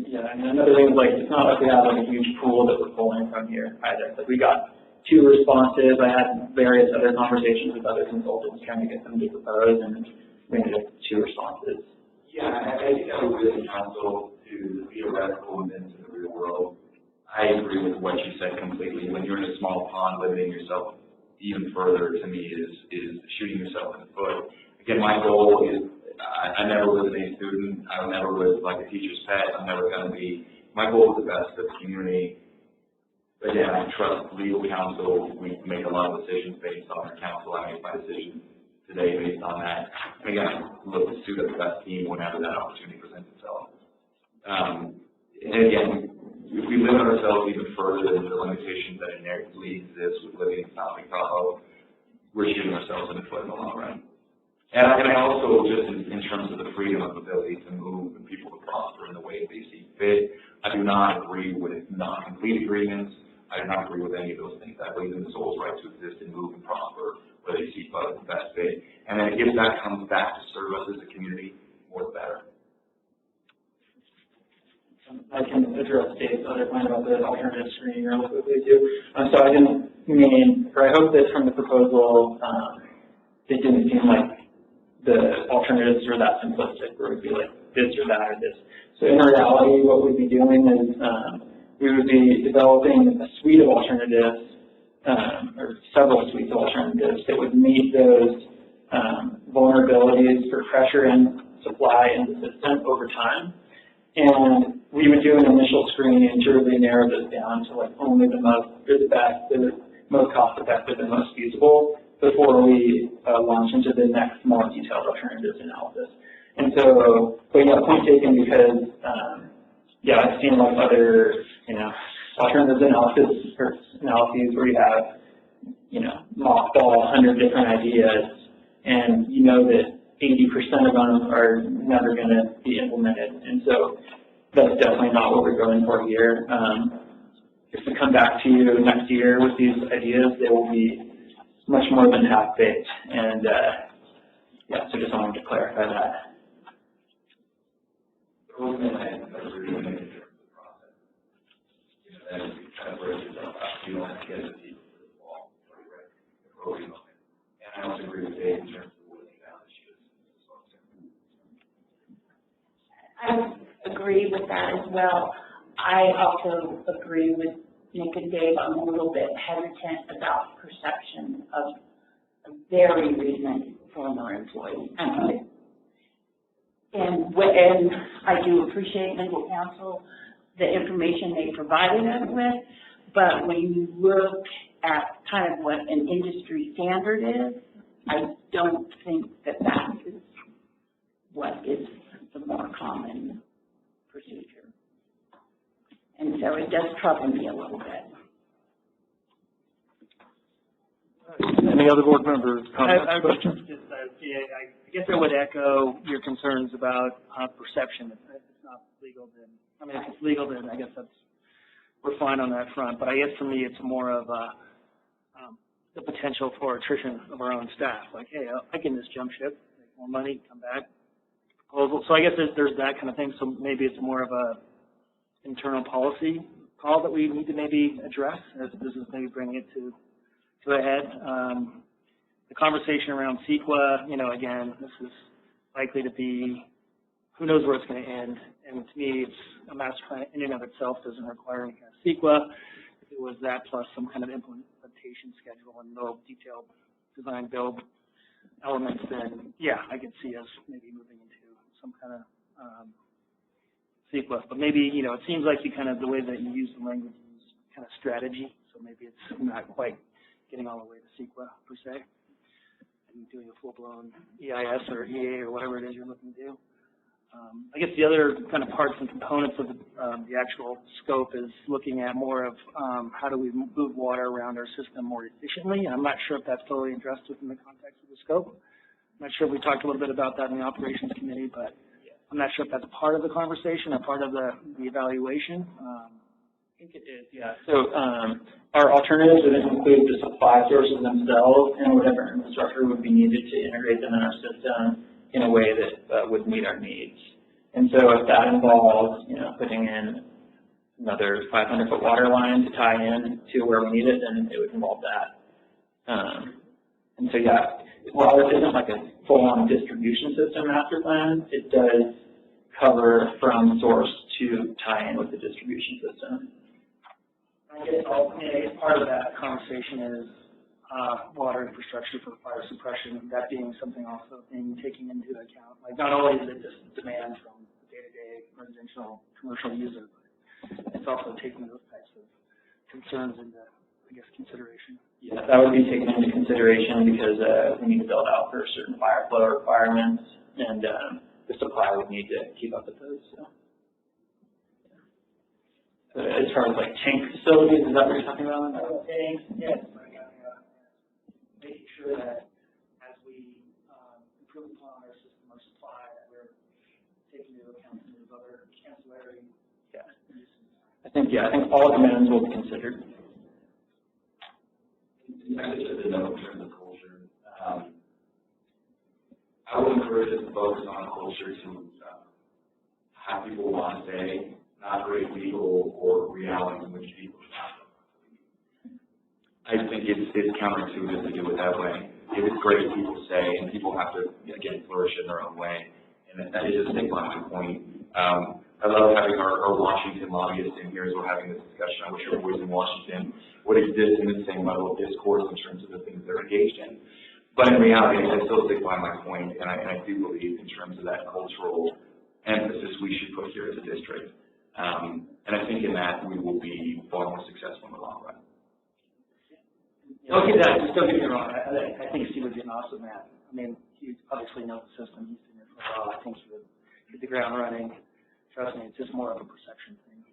Yeah, and another thing is like, it's not like we have like a huge pool that we're pulling from here either. Like we got 2 responses. I had various other conversations with other consultants trying to get them to propose, and we ended up with 2 responses. Yeah, I think that was really counsel to the theoretical and then to the real world. I agree with what you said completely. When you're in a small pond, limiting yourself even further, to me, is shooting yourself in the foot. Again, my goal is, I never was an A student. I never was like a teacher's pet. I'm never going to be. My goal is the best for the community. But yeah, I trust legal counsel. We make a lot of decisions based on our counsel. I make my decision today based on that. And again, I look to suit up the best team whenever that opportunity presents itself. And again, if we limit ourselves even further than the limitations that inherently exist with living in South Tahoe, we're shooting ourselves in the foot in the long run. And I also, just in terms of the freedom of ability to move and people to prosper in the way they see fit, I do not agree with non-complete agreements. I do not agree with any of those things. I believe in the soul's right to exist and move and prosper where they see the best fit. And then if that comes back to serve us as a community, more the better. I can address Dave's other point about the alternative screening really quickly too. So I didn't mean, or I hope that from the proposal, it didn't seem like the alternatives are that simplistic where it would be like this or that or this. So in reality, what we'd be doing is we would be developing a suite of alternatives, or several suites of alternatives that would meet those vulnerabilities for pressure and supply in the system over time. And we would do an initial screening to really narrow this down to like only the most cost effective and most feasible before we launch into the next more detailed alternatives analysis. And so, but yeah, point taken because, yeah, I've seen like other, alternatives analysis or analyses where you have, mothball 100 different ideas, and you know that 80% of them are never going to be implemented. And so that's definitely not what we're going for here. If we come back to you next year with these ideas, they will be much more than half-baked. And yeah, so just wanted to clarify that. You don't have to get it to the wall, right? And I also agree with Dave in terms of what the balance I agree with that as well. I also agree with Nick and Dave. I'm a little bit hesitant about perception of a very recent former employee. And I do appreciate legal counsel, the information they provided us with, but when you look at kind of what an industry standard is, I don't think that that is what is the more common procedure. And so it does trouble me a little bit. Any other board members, comments, I questions? I guess I would echo your concerns about perception. If it's not legal, then, if it's legal, then I guess we're fine on that front. But I guess for me, it's more of the potential for attrition of our own staff. Like, hey, I can just jump ship, make more money, come back, proposal. So I guess there's that kind of thing. So maybe it's more of a internal policy call that we need to maybe address as this is maybe bringing it to a head. The conversation around CEQA, again, this is likely to be, who knows where it's going to end. And to me, it's a master plan in and of itself doesn't require any kind of CEQA. If it was that plus some kind of implementation schedule and no detailed design build elements, then yeah, I could see us maybe moving into some kind of CEQA. But maybe, it seems like the way that you use the language is kind of strategy. So maybe it's not quite getting all the way to CEQA per se, and doing a full-blown EIS or EA or whatever it is you're looking to do. I guess the other kind of parts and components of the actual scope is looking at more of how do we move water around our system more efficiently. I'm not sure if that's totally addressed within the context of the scope. I'm not sure if we talked a little bit about that in the operations committee, but I'm not sure if that's part of the conversation or part of the evaluation. I think it is, yeah. So our alternatives would include the supply sources themselves and whatever infrastructure would be needed to integrate them in our system in a way that would meet our needs. And so if that involves, putting in another 500-foot water line to tie in to where we need it, then it would involve that. And so, yeah, while this isn't like a full-on distribution system master plan, it does cover from source to tie in with the distribution system. I guess part of that conversation is water infrastructure for fire suppression, that being something also taking into account. Like not only is it just demand from the day-to-day residential commercial user, but it's also taking those types of concerns into, I guess, consideration. Yeah, that would be taken into consideration because we need to build out for certain fire flow requirements, and the supplier would need to keep up with those. So. As far as like tank facilities, is that what you're talking about? Tanks, yes. Making sure that as we improve upon our system, our supply, that we're taking into account some of those other ancillary uses. I think all demands will be considered. I just did know in terms of culture. I would encourage us to focus on culture to have people want to stay, not create legal or realities in which people are not. I think it's counterintuitive to do it that way. It is great if people stay and people have to, again, flourish in their own way. And that is a stigma on my point. I love having our Washington lobbyists in here as we're having this discussion. I wish our boys in Washington would exist in the same level of discourse in terms of the things they're engaged in. But in reality, I still stick by my point, and I do believe in terms of that cultural emphasis we should put here as a district. And I think in that we will be far more successful in the long run. Don't get me wrong. I think Steve would be an awesome man. I mean, he obviously knows the system. He's been here for a while. I think he would hit the ground running. Trust me, it's just more of a perception thing.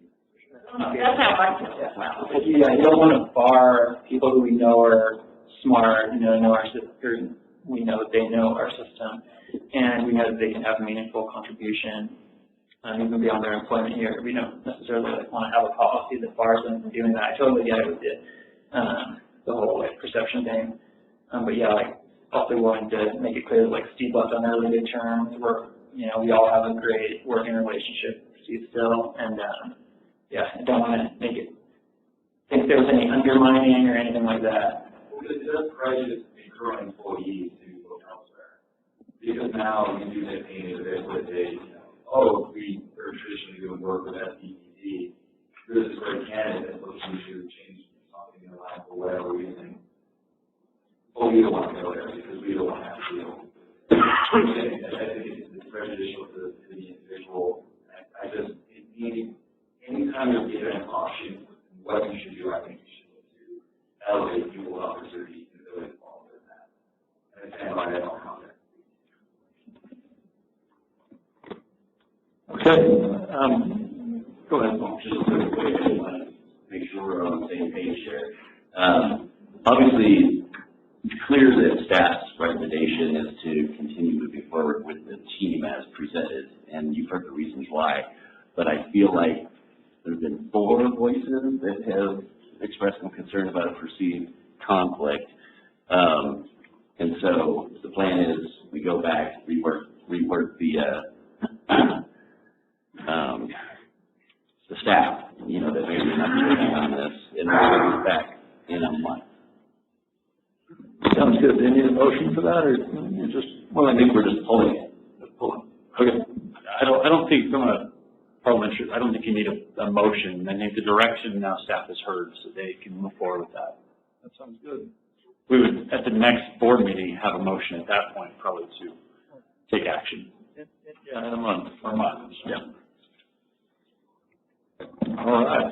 That's how I feel as well. Yeah, you don't want to bar people who we know are smart, know our system, we know that they know our system, and we know that they can have a meaningful contribution, even beyond their employment here. We don't necessarily want to have a policy that bars them from doing that. I totally get it with the whole perception thing. But yeah, also willing to make it clear that Steve left on really good terms. We all have a great working relationship with Steve still, and yeah, I don't want to make it think there was any undermining or anything like that. It does prejudice the current employees to go elsewhere. Because now you do get painted a bit with we are traditionally doing work with SDPD. There's this great candidate that's looking to change something in their life for whatever reason. We don't want to go there because we don't want to have to deal with it. I think it's prejudicial to the individual. Anytime you're given an option, what you should do, I think you should look to elevate people's opportunities and ability to follow their path. And stand by that on content. Okay, go ahead. Just a quick way to make sure we're on the same page here. Obviously, it's clear that staff's recommendation is to continue moving forward with the team as presented, and you've heard the reasons why. But I feel like there have been 4 voices that have expressed some concern about a perceived conflict. And so the plan is we go back, rework the staff, that may not be working on this, and we'll be back in a month. Sounds good. Do you need a motion for that, or you just? Well, I think we're just pulling it. Okay. I don't think from a parliamentary, I don't think you need a motion. I think the direction now staff has heard, so they can move forward with that. That sounds good. We would, at the next board meeting, have a motion at that point probably to take action. Yeah, in a month. Or a month, yeah. All right.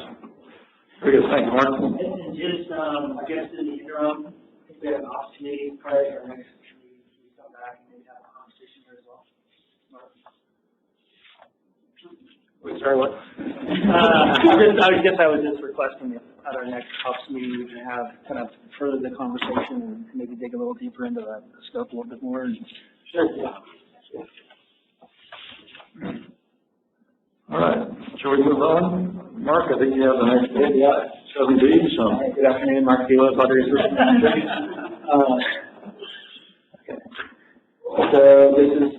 Very good. Thank you, Mark. And just, I guess in the interim, if we have an opportunity prior to our next meeting, we come back and maybe have a conversation here as well. Wait, sorry, what? I guess I was just requesting at our next HOC meeting, we can have kind of further the conversation and maybe dig a little deeper into the scope a little bit more. Sure, yeah. All right. Shall we move on? Mark, I think you have the next AD-HOC 7B, so. Hi, good afternoon, Mark Vila, Water Resources Manager. Okay. So this is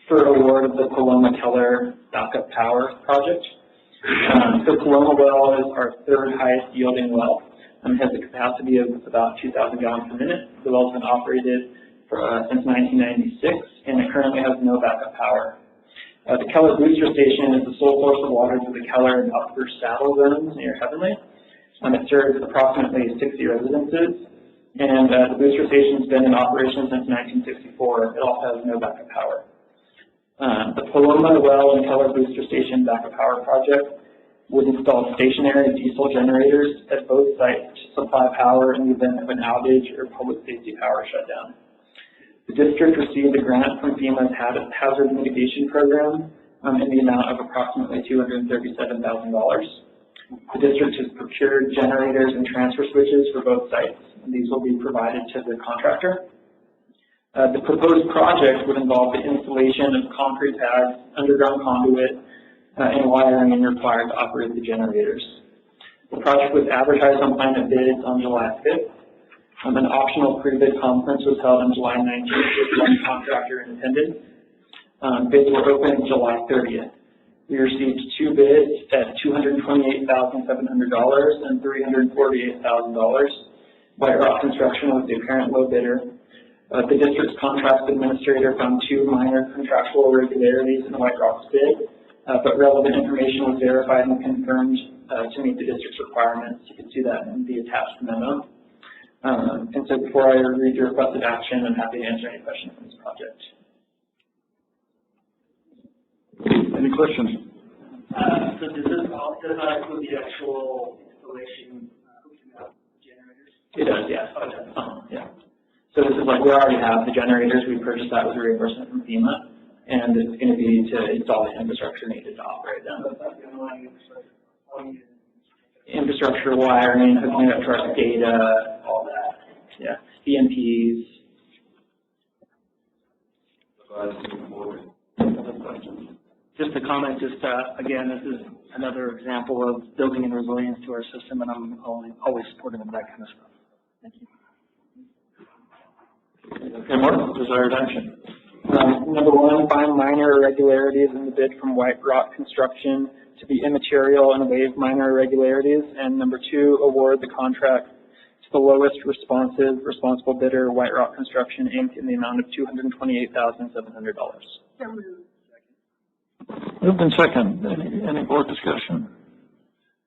for award of the Paloma-Keller backup power project. So Paloma well is our 3rd highest yielding well. It has a capacity of about 2,000 gallons per minute. The well has been operated since 1996, and it currently has no backup power. The Keller booster station is the sole source of water to the Keller and Upper Saddle zones near Heavenly. It serves approximately 60 residences, and the booster station has been in operation since 1964. It also has no backup power. The Paloma well and Keller booster station backup power project would install stationary diesel generators at both sites to supply power in the event of an outage or public safety power shutdown. The district received a grant from FEMA's Hazard Mitigation Program in the amount of approximately $237,000. The district has procured generators and transfer switches for both sites, and these will be provided to the contractor. The proposed project would involve the installation of concrete pads, underground conduit, and wiring required to operate the generators. The project was advertised on Planet Bids on July 5th. An optional pre-bid conference was held on July 19th with one contractor in attendance. Bids were opened July 30th. We received 2 bids at $228,700 and $348,000. White Rock Construction was the apparent low bidder. The district's contract administrator found 2 minor contractual irregularities in White Rock's bid, but relevant information was verified and confirmed to meet the district's requirements. You can see that in the attached memo. And so before I read your requested action, I'm happy to answer any questions on this project. Any questions? So does that include the actual installation, hooking up generators? It does, yes. Yeah. So this is like, we already have the generators, we purchased that with a reimbursement from FEMA, and it's going to be to install the infrastructure needed to operate them. Infrastructure, wiring, hooking up to our SCADA, all that. Yeah, BMPs. Just a comment, again, this is another example of building in resilience to our system, and I'm always supportive of that kind of stuff. Thank you. Okay, Mark, desired action. Number one, find minor irregularities in the bid from White Rock Construction to be immaterial and waive minor irregularities. And number two, award the contract to the lowest responsible bidder, White Rock Construction, Inc., in the amount of $228,700. Moved in second. Any board discussion?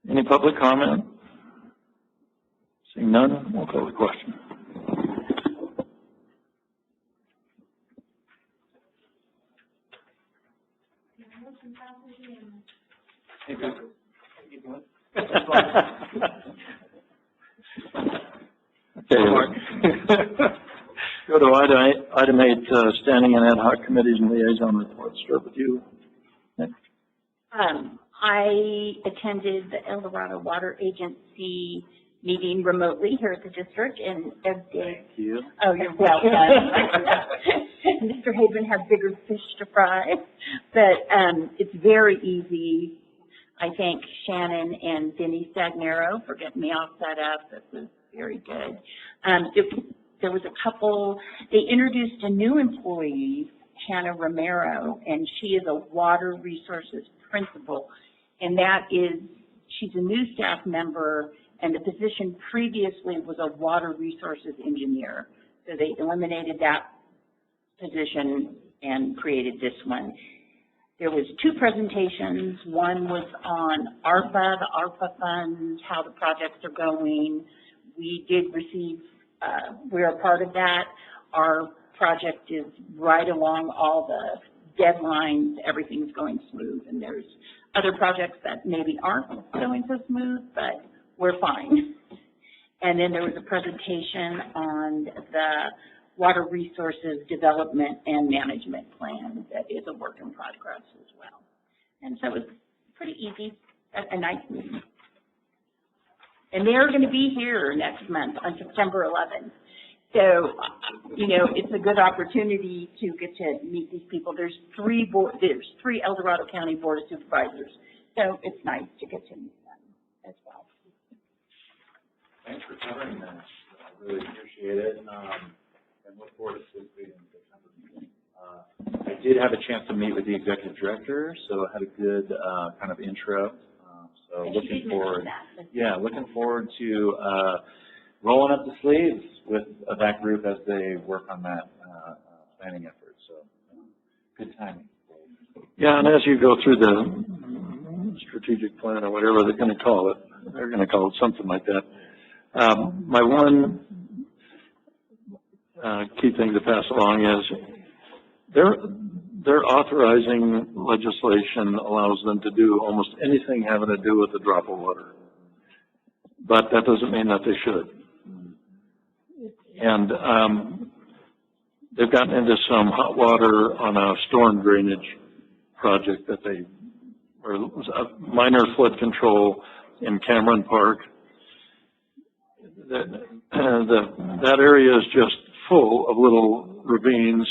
Any public comment? Seeing none, we'll call the question. Okay. Go to item 8, standing and ad hoc committees and liaison reports. Start with you. Nick. I attended the El Dorado Water Agency meeting remotely here at the district, and Ed did. Thank you. Oh, you're welcome. Mr. Haven had bigger fish to fry, but it's very easy. I thank Shannon and Denny Stagnero for getting me all set up. This was very good. There was a couple, they introduced a new employee, Hannah Romero, and she is a water resources principal. And that is, she's a new staff member, and the position previously was a water resources engineer. So they eliminated that position and created this one. There was 2 presentations. One was on ARPA, the ARPA funds, how the projects are going. We did receive, we're a part of that. Our project is right along all the deadlines. Everything's going smooth, and there's other projects that maybe aren't going so smooth, but we're fine. And then there was a presentation on the water resources development and management plan that is a work in progress as well. And so it was pretty easy, a nice meeting. And they're going to be here next month on September 11th. So, you know, it's a good opportunity to get to meet these people. There's 3 El Dorado County Board of Supervisors. So it's nice to get to meet them as well. Thanks for covering that. I really appreciate it. And look forward to participating in the September meeting. I did have a chance to meet with the executive director, so I had a good kind of intro. So looking forward, looking forward to rolling up the sleeves with that group as they work on that planning effort. So good timing. Yeah, and as you go through the strategic plan or whatever they're going to call it something like that. My one key thing to pass along is they're authorizing legislation allows them to do almost anything having to do with the drop of water. But that doesn't mean that they should. And they've gotten into some hot water on a storm drainage project that or minor flood control in Cameron Park. That area is just full of little ravines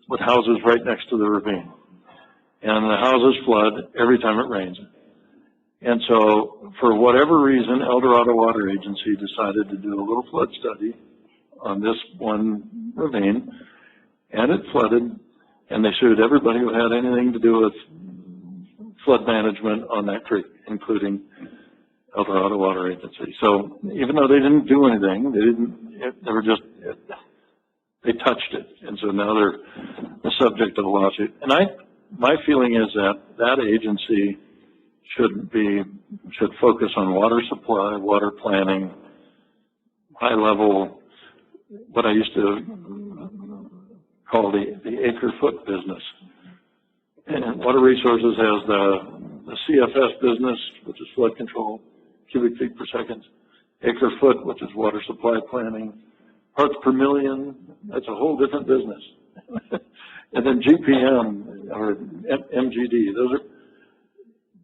with houses right next to the ravine. And the houses flood every time it rains. And so, for whatever reason, El Dorado Water Agency decided to do a little flood study on this one ravine, and it flooded, and they sued everybody who had anything to do with flood management on that creek, including El Dorado Water Agency. So, even though they didn't do anything, they touched it, and so now they're the subject of a lawsuit. And my feeling is that agency should focus on water supply, water planning, high level what I used to call the acre-foot business. And Water Resources has the CFS business, which is flood control, cubic feet per second. Acre-foot, which is water supply planning. Parts per million, that's a whole different business. And then GPM, or MGD,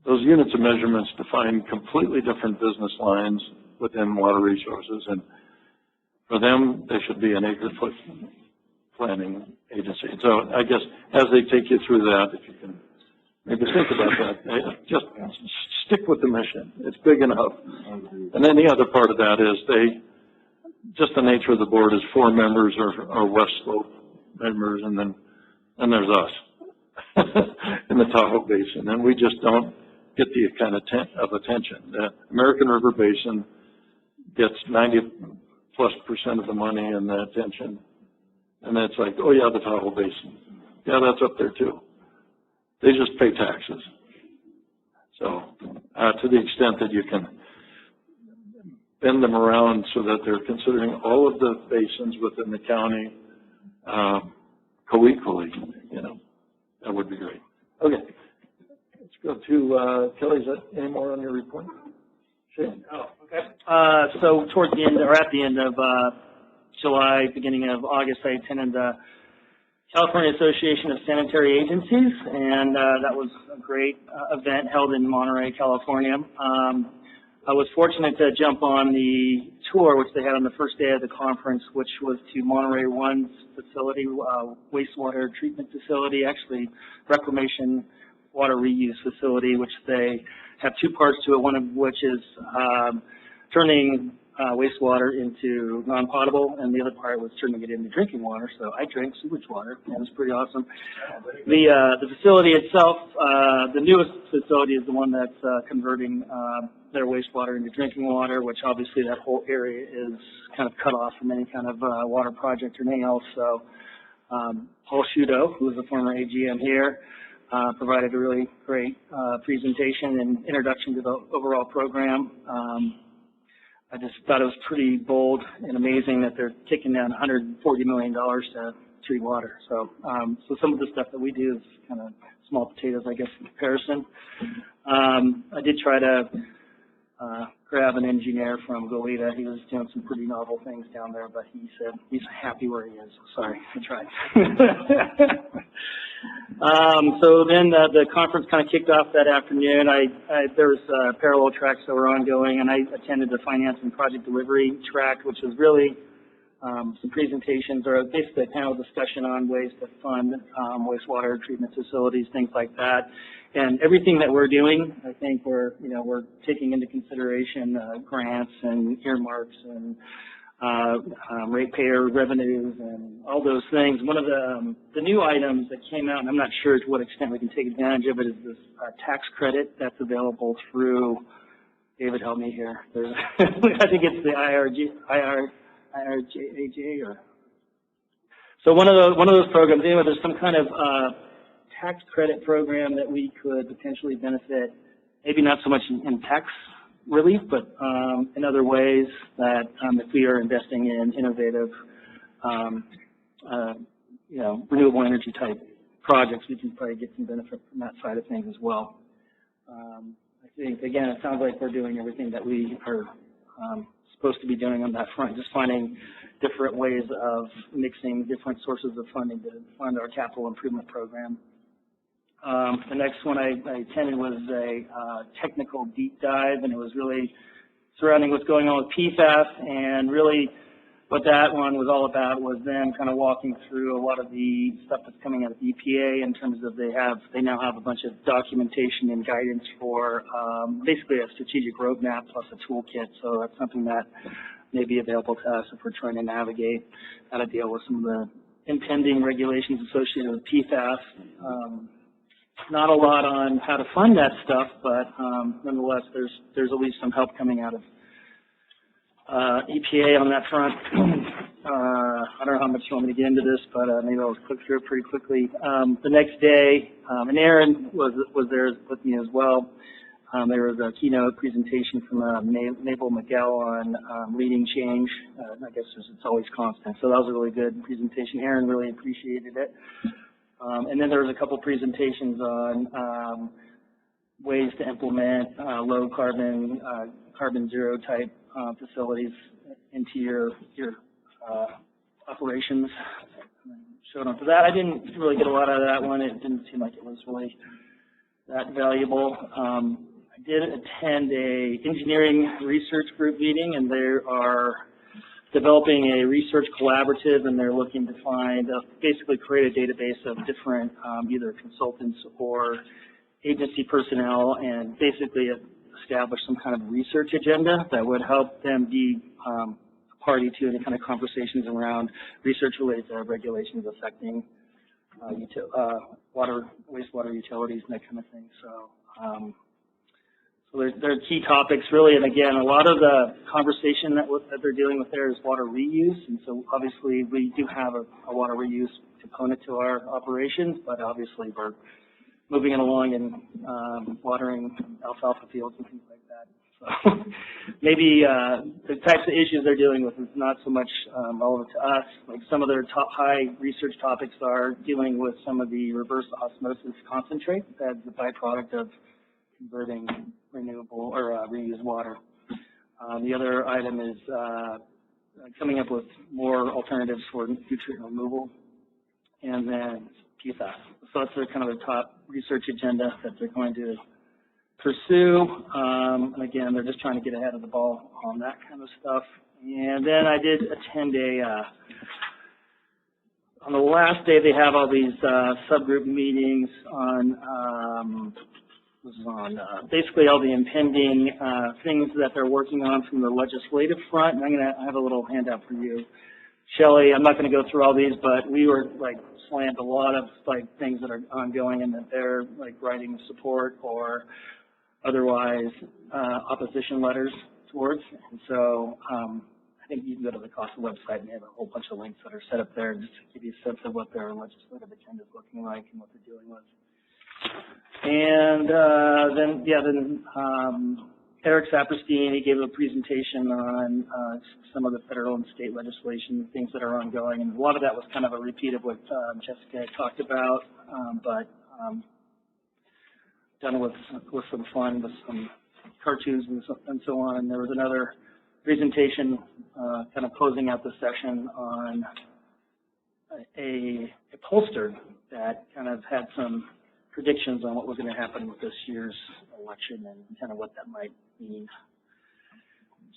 those units of measurements define completely different business lines within Water Resources. And for them, they should be an acre-foot planning agency. So I guess as they take you through that, if you can maybe think about that, just stick with the mission. It's big enough. And then the other part of that is just the nature of the board is 4 members are West Slope members, and then there's us in the Tahoe Basin. And we just don't get the kind of attention. The American River Basin gets 90+% of the money and the attention. And that's like, oh yeah, the Tahoe Basin. Yeah, that's up there too. They just pay taxes. So to the extent that you can bend them around so that they're considering all of the basins within the county co-equally, that would be great. Okay, let's go to Kelly. Is that any more on your report? Shane? Oh, okay. So towards the end, or at the end of July, beginning of August, I attended the California Association of Sanitary Agencies, and that was a great event held in Monterey, California. I was fortunate to jump on the tour, which they had on the first day of the conference, which was to Monterey One's facility, wastewater treatment facility, actually reclamation water reuse facility, which they have 2 parts to it, one of which is turning wastewater into non-potable, and the other part was turning it into drinking water. So I drank sewage water, and it was pretty awesome. The facility itself, the newest facility is the one that's converting their wastewater into drinking water, which obviously that whole area is kind of cut off from any kind of water project or anything else. So Paul Shudo, who is a former AGM here, provided a really great presentation and introduction to the overall program. I just thought it was pretty bold and amazing that they're kicking down $140 million to treat water. So, so some of the stuff that we do is kind of small potatoes, I guess, in comparison. I did try to grab an engineer from Goleta. He was doing some pretty novel things down there, but he said he's happy where he is. Sorry, I tried. So then the conference kind of kicked off that afternoon. There was parallel tracks that were ongoing, and I attended the finance and project delivery track, which was really some presentations or basically a panel discussion on ways to fund wastewater treatment facilities, things like that. And everything that we're doing, I think we're taking into consideration grants and earmarks and ratepayer revenues and all those things. One of the new items that came out, and I'm not sure to what extent we can take advantage of it, is this tax credit that's available through, David, help me here. I think it's the IRJAJ, or so one of those programs. Anyway, there's some kind of tax credit program that we could potentially benefit, maybe not so much in tax relief, but in other ways that if we are investing in innovative, renewable energy type projects, we can probably get some benefit from that side of things as well. I think, again, it sounds like we're doing everything that we are supposed to be doing on that front, just finding different ways of mixing different sources of funding to fund our capital improvement program. The next one I attended was a technical deep dive, and it was really surrounding what's going on with PFAS, and really what that one was all about was them kind of walking through a lot of the stuff that's coming out of EPA in terms of they now have a bunch of documentation and guidance for basically a strategic roadmap plus a toolkit. So that's something that may be available to us if we're trying to navigate how to deal with some of the impending regulations associated with PFAS. Not a lot on how to fund that stuff, but nonetheless, there's at least some help coming out of EPA on that front. I don't know how much you want me to get into this, but maybe I'll click through it pretty quickly. The next day, and Aaron was there with me as well. There was a keynote presentation from Mabel Miguel on leading change. I guess it's always constant. So that was a really good presentation. Aaron really appreciated it. And then there was a couple presentations on ways to implement low carbon, carbon zero type facilities into your operations. Showed up for that. I didn't really get a lot out of that one. It didn't seem like it was really that valuable. I did attend a engineering research group meeting, and they are developing a research collaborative, and they're looking to find, basically create a database of different either consultants or agency personnel, and basically establish some kind of research agenda that would help them be party to any kind of conversations around research related to regulations affecting water, wastewater utilities and that kind of thing. So, there are key topics really, and again, a lot of the conversation that they're dealing with there is water reuse, and so obviously we do have a water reuse component to our operations, but obviously we're moving it along and watering alfalfa fields and things like that. So maybe the types of issues they're dealing with is not so much relevant to us. Like some of their top high research topics are dealing with some of the reverse osmosis concentrate as a byproduct of converting renewable or reused water. The other item is coming up with more alternatives for nutrient removal, and then PFAS. So that's their kind of the top research agenda that they're going to pursue. And again, they're just trying to get ahead of the ball on that kind of stuff. And then I did attend on the last day they have all these subgroup meetings on, basically all the impending things that they're working on from the legislative front. And I have a little handout for you. Shelley, I'm not going to go through all these, but we were like slammed a lot of like things that are ongoing and that they're like writing support or otherwise opposition letters towards. And so I think you can go to the COSTA website and they have a whole bunch of links that are set up there just to give you a sense of what their legislative agenda is looking like and what they're dealing with. And then Eric Saperstein, he gave a presentation on some of the federal and state legislation, things that are ongoing, and a lot of that was kind of a repeat of what Jessica talked about, but done with some fun, with some cartoons and so on. And there was another presentation kind of closing out the session on a pollster that kind of had some predictions on what was going to happen with this year's election and kind of what that might mean.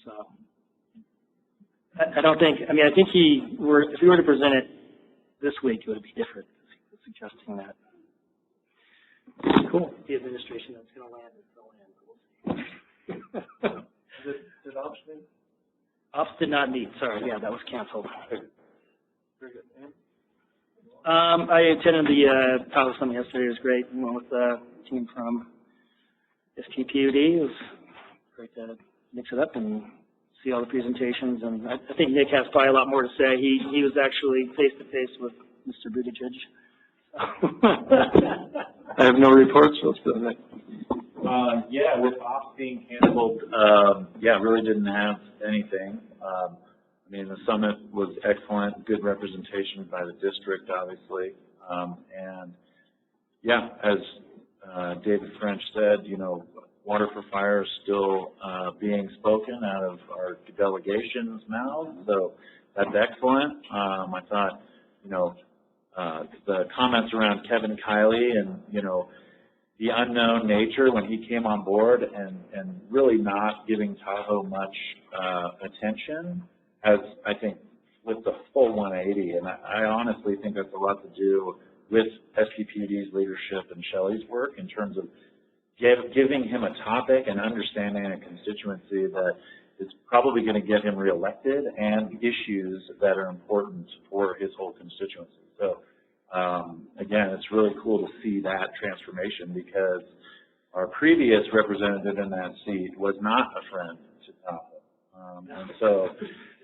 So I don't think, I mean, I think if he were to present it this week, it would be different, because he was suggesting that. Cool. The administration that's going to land is going to land. Did Ops meet? Ops did not meet, sorry, yeah, that was canceled. Very good. I attended the Tahoe Summit yesterday. It was great. We went with the team from STPUD. It was great to mix it up and see all the presentations. And I think Nick has probably a lot more to say. He was actually face-to-face with Mr. Buttigieg. I have no reports, so let's do it. Yeah, with ops being canceled, really didn't have anything. I mean, the summit was excellent, good representation by the district, obviously. And yeah, as David French said, you know, Water for Fire is still being spoken out of our delegation's mouths, so that's excellent. I thought, you know, the comments around Kevin Kiley and, you know, the unknown nature when he came on board and really not giving Tahoe much attention has, I think, with the full 180. And I honestly think that's a lot to do with SPPD's leadership and Shelley's work in terms of giving him a topic and understanding a constituency that is probably going to get him reelected and issues that are important for his whole constituency. So, again, it's really cool to see that transformation, because our previous representative in that seat was not a friend to Tahoe. And so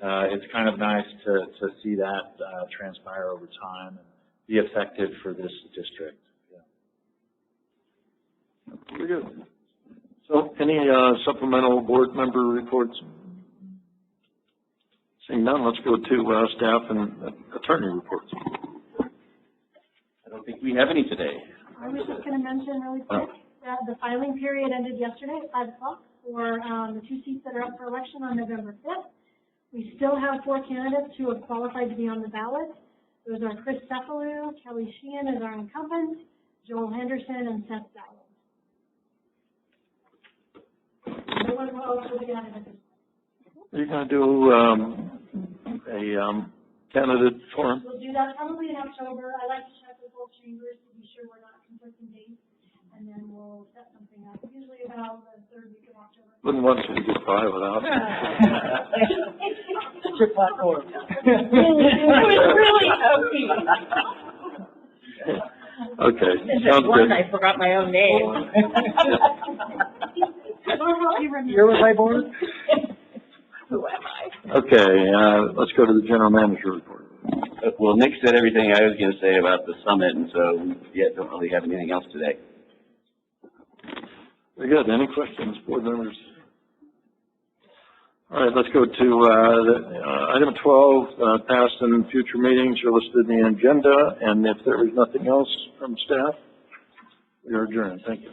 it's kind of nice to see that transpire over time and be effective for this district. Yeah. Very good. So, any, supplemental board member reports? Seeing none, let's go to, staff and attorney reports. I don't think we have any today. I was just going to mention really quick that the filing period ended yesterday at 5 o'clock for the 2 seats that are up for election on November 5th. We still have 4 candidates who have qualified to be on the ballot. Those are Chris Cephalou, Kelly Sheehan is our incumbent, Joel Henderson, and Seth Dowell. No one else will be candidates. Are you going to do, a candidate forum? We'll do that probably in October. I like to check with both chambers to be sure we're not conflicting dates, and then we'll set something up, usually about the 3rd week of October. Wouldn't want you to get by without. It's your platform. It was really hokey. Okay, There's sounds one, good. I forgot my own name. You're with my board? Who am I? Okay, let's go to the general manager report. Well, Nick said everything I was going to say about the summit, and so we don't really have anything else today. Very good. Any questions, board members? All right, let's go to item 12, past and future meetings are listed in the agenda, and if there is nothing else from staff, we are adjourned. Thank you.